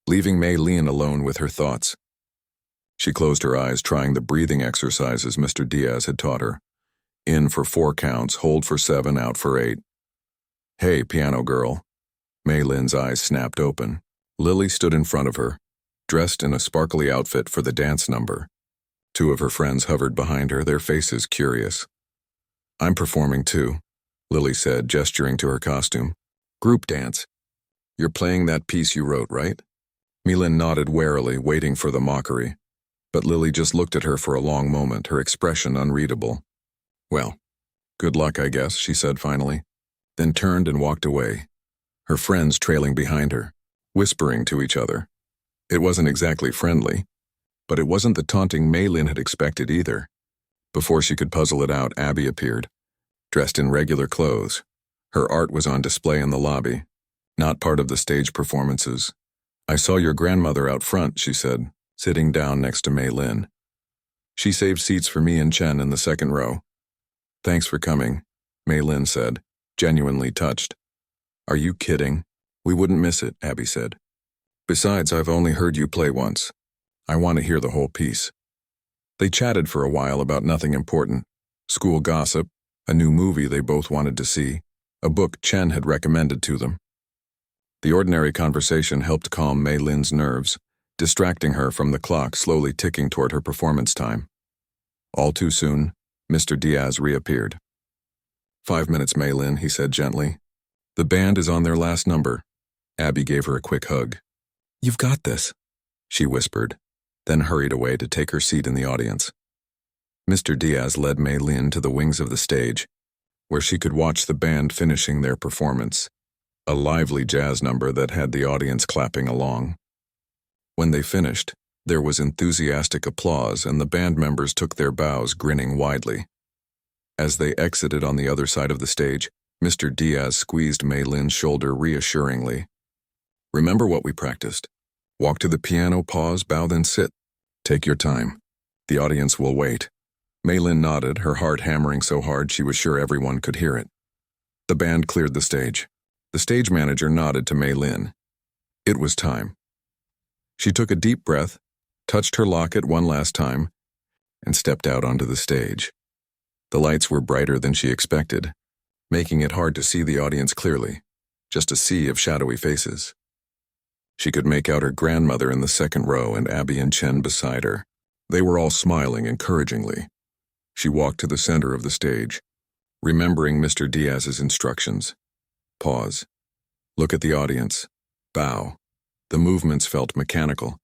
leaving Mei Lin alone with her thoughts. She closed her eyes, trying the breathing exercises Mr. Diaz had taught her. In for 4 counts, hold for 7, out for 8. "Hey, piano girl." Mei Lin's eyes snapped open. Lily stood in front of her, dressed in a sparkly outfit for the dance number. 2 of her friends hovered behind her, their faces curious. "I'm performing too," Lily said, gesturing to her costume. "Group dance. You're playing that piece you wrote, right?" Mei Lin nodded warily, waiting for the mockery. But Lily just looked at her for a long moment, her expression unreadable. "Well, good luck, I guess," she said finally, then turned and walked away, her friends trailing behind her, whispering to each other. It wasn't exactly friendly, but it wasn't the taunting Mei Lin had expected either. Before she could puzzle it out, Abby appeared, dressed in regular clothes. Her art was on display in the lobby, not part of the stage performances. "I saw your grandmother out front," she said, sitting down next to Mei Lin. "She saved seats for me and Chen in the 2nd row." "Thanks for coming," Mei Lin said, genuinely touched. "Are you kidding? We wouldn't miss it," Abby said. "Besides, I've only heard you play once. I want to hear the whole piece." They chatted for a while about nothing important, school gossip, a new movie they both wanted to see, a book Chen had recommended to them. The ordinary conversation helped calm Mei Lin's nerves, distracting her from the clock slowly ticking toward her performance time. All too soon, Mr. Diaz reappeared. 5 minutes, Mei Lin, he said gently. The band is on their last number. Abby gave her a quick hug. You've got this, she whispered, then hurried away to take her seat in the audience. Mr. Diaz led Mei Lin to the wings of the stage, where she could watch the band finishing their performance, a lively jazz number that had the audience clapping along. When they finished, there was enthusiastic applause and the band members took their bows grinning widely. As they exited on the other side of the stage, Mr. Diaz squeezed Mei Lin's shoulder reassuringly. Remember what we practiced. Walk to the piano, pause, bow, then sit. Take your time. The audience will wait. Mei Lin nodded, her heart hammering so hard she was sure everyone could hear it. The band cleared the stage. The stage manager nodded to Mei Lin. It was time. She took a deep breath, touched her locket one last time, and stepped out onto the stage. The lights were brighter than she expected, making it hard to see the audience clearly, just a sea of shadowy faces. She could make out her grandmother in the second row and Abby and Chen beside her. They were all smiling encouragingly. She walked to the center of the stage, remembering Mr. Diaz's instructions. Pause. Look at the audience. Bow. The movements felt mechanical,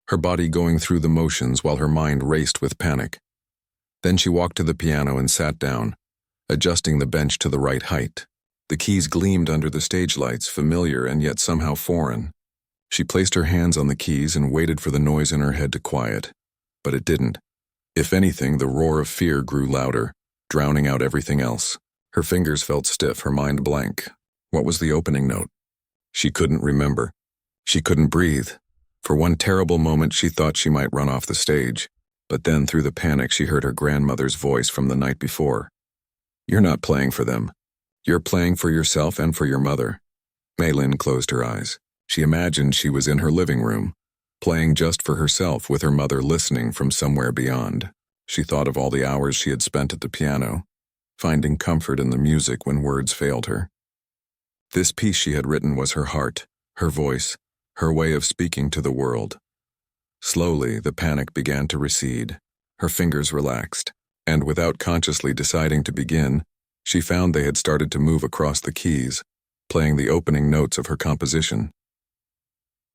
her body going through the motions while her mind raced with panic. Then she walked to the piano and sat down, adjusting the bench to the right height. The keys gleamed under the stage lights, familiar and yet somehow foreign. She placed her hands on the keys and waited for the noise in her head to quiet, but it didn't. If anything, the roar of fear grew louder, drowning out everything else. Her fingers felt stiff, her mind blank. What was the opening note? She couldn't remember. She couldn't breathe. For one terrible moment, she thought she might run off the stage. But then, through the panic, she heard her grandmother's voice from the night before. You're not playing for them. You're playing for yourself and for your mother. Mei Lin closed her eyes. She imagined she was in her living room, playing just for herself with her mother listening from somewhere beyond. She thought of all the hours she had spent at the piano, finding comfort in the music when words failed her. This piece she had written was her heart, her voice, her way of speaking to the world. Slowly, the panic began to recede. Her fingers relaxed, and without consciously deciding to begin, she found they had started to move across the keys, playing the opening notes of her composition.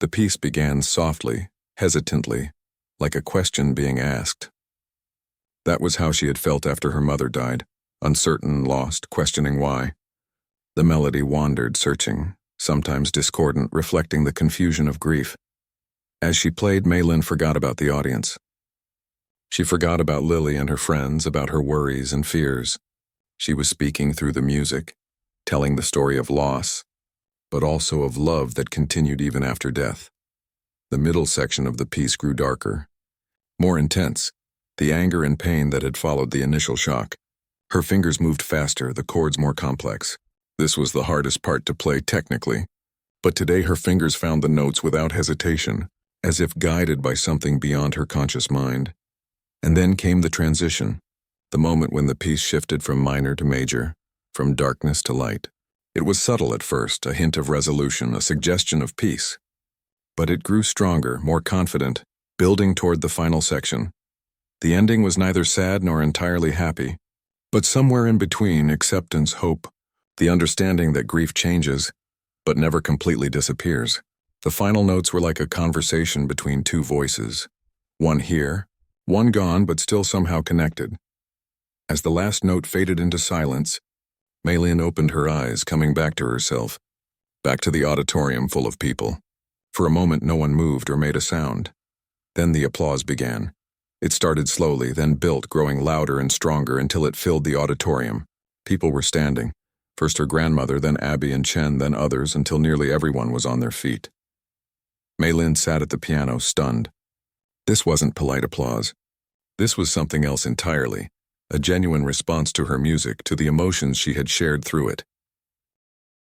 The piece began softly, hesitantly, like a question being asked. That was how she had felt after her mother died, uncertain, lost, questioning why. The melody wandered, searching, sometimes discordant, reflecting the confusion of grief. As she played, Mei Lin forgot about the audience. She forgot about Lily and her friends, about her worries and fears. She was speaking through the music, telling the story of loss, but also of love that continued even after death. The middle section of the piece grew darker, more intense, the anger and pain that had followed the initial shock. Her fingers moved faster, the chords more complex. This was the hardest part to play technically, but today her fingers found the notes without hesitation, as if guided by something beyond her conscious mind. And then came the transition, the moment when the piece shifted from minor to major, from darkness to light. It was subtle at first, a hint of resolution, a suggestion of peace. But it grew stronger, more confident, building toward the final section. The ending was neither sad nor entirely happy, but somewhere in between, acceptance, hope, the understanding that grief changes, but never completely disappears. The final notes were like a conversation between two voices, one here, one gone but still somehow connected. As the last note faded into silence, Mei Lin opened her eyes, coming back to herself, back to the auditorium full of people. For a moment no one moved or made a sound. Then the applause began. It started slowly, then built, growing louder and stronger until it filled the auditorium. People were standing. First her grandmother, then Abby and Chen, then others, until nearly everyone was on their feet. Mei Lin sat at the piano, stunned. This wasn't polite applause. This was something else entirely, a genuine response to her music, to the emotions she had shared through it.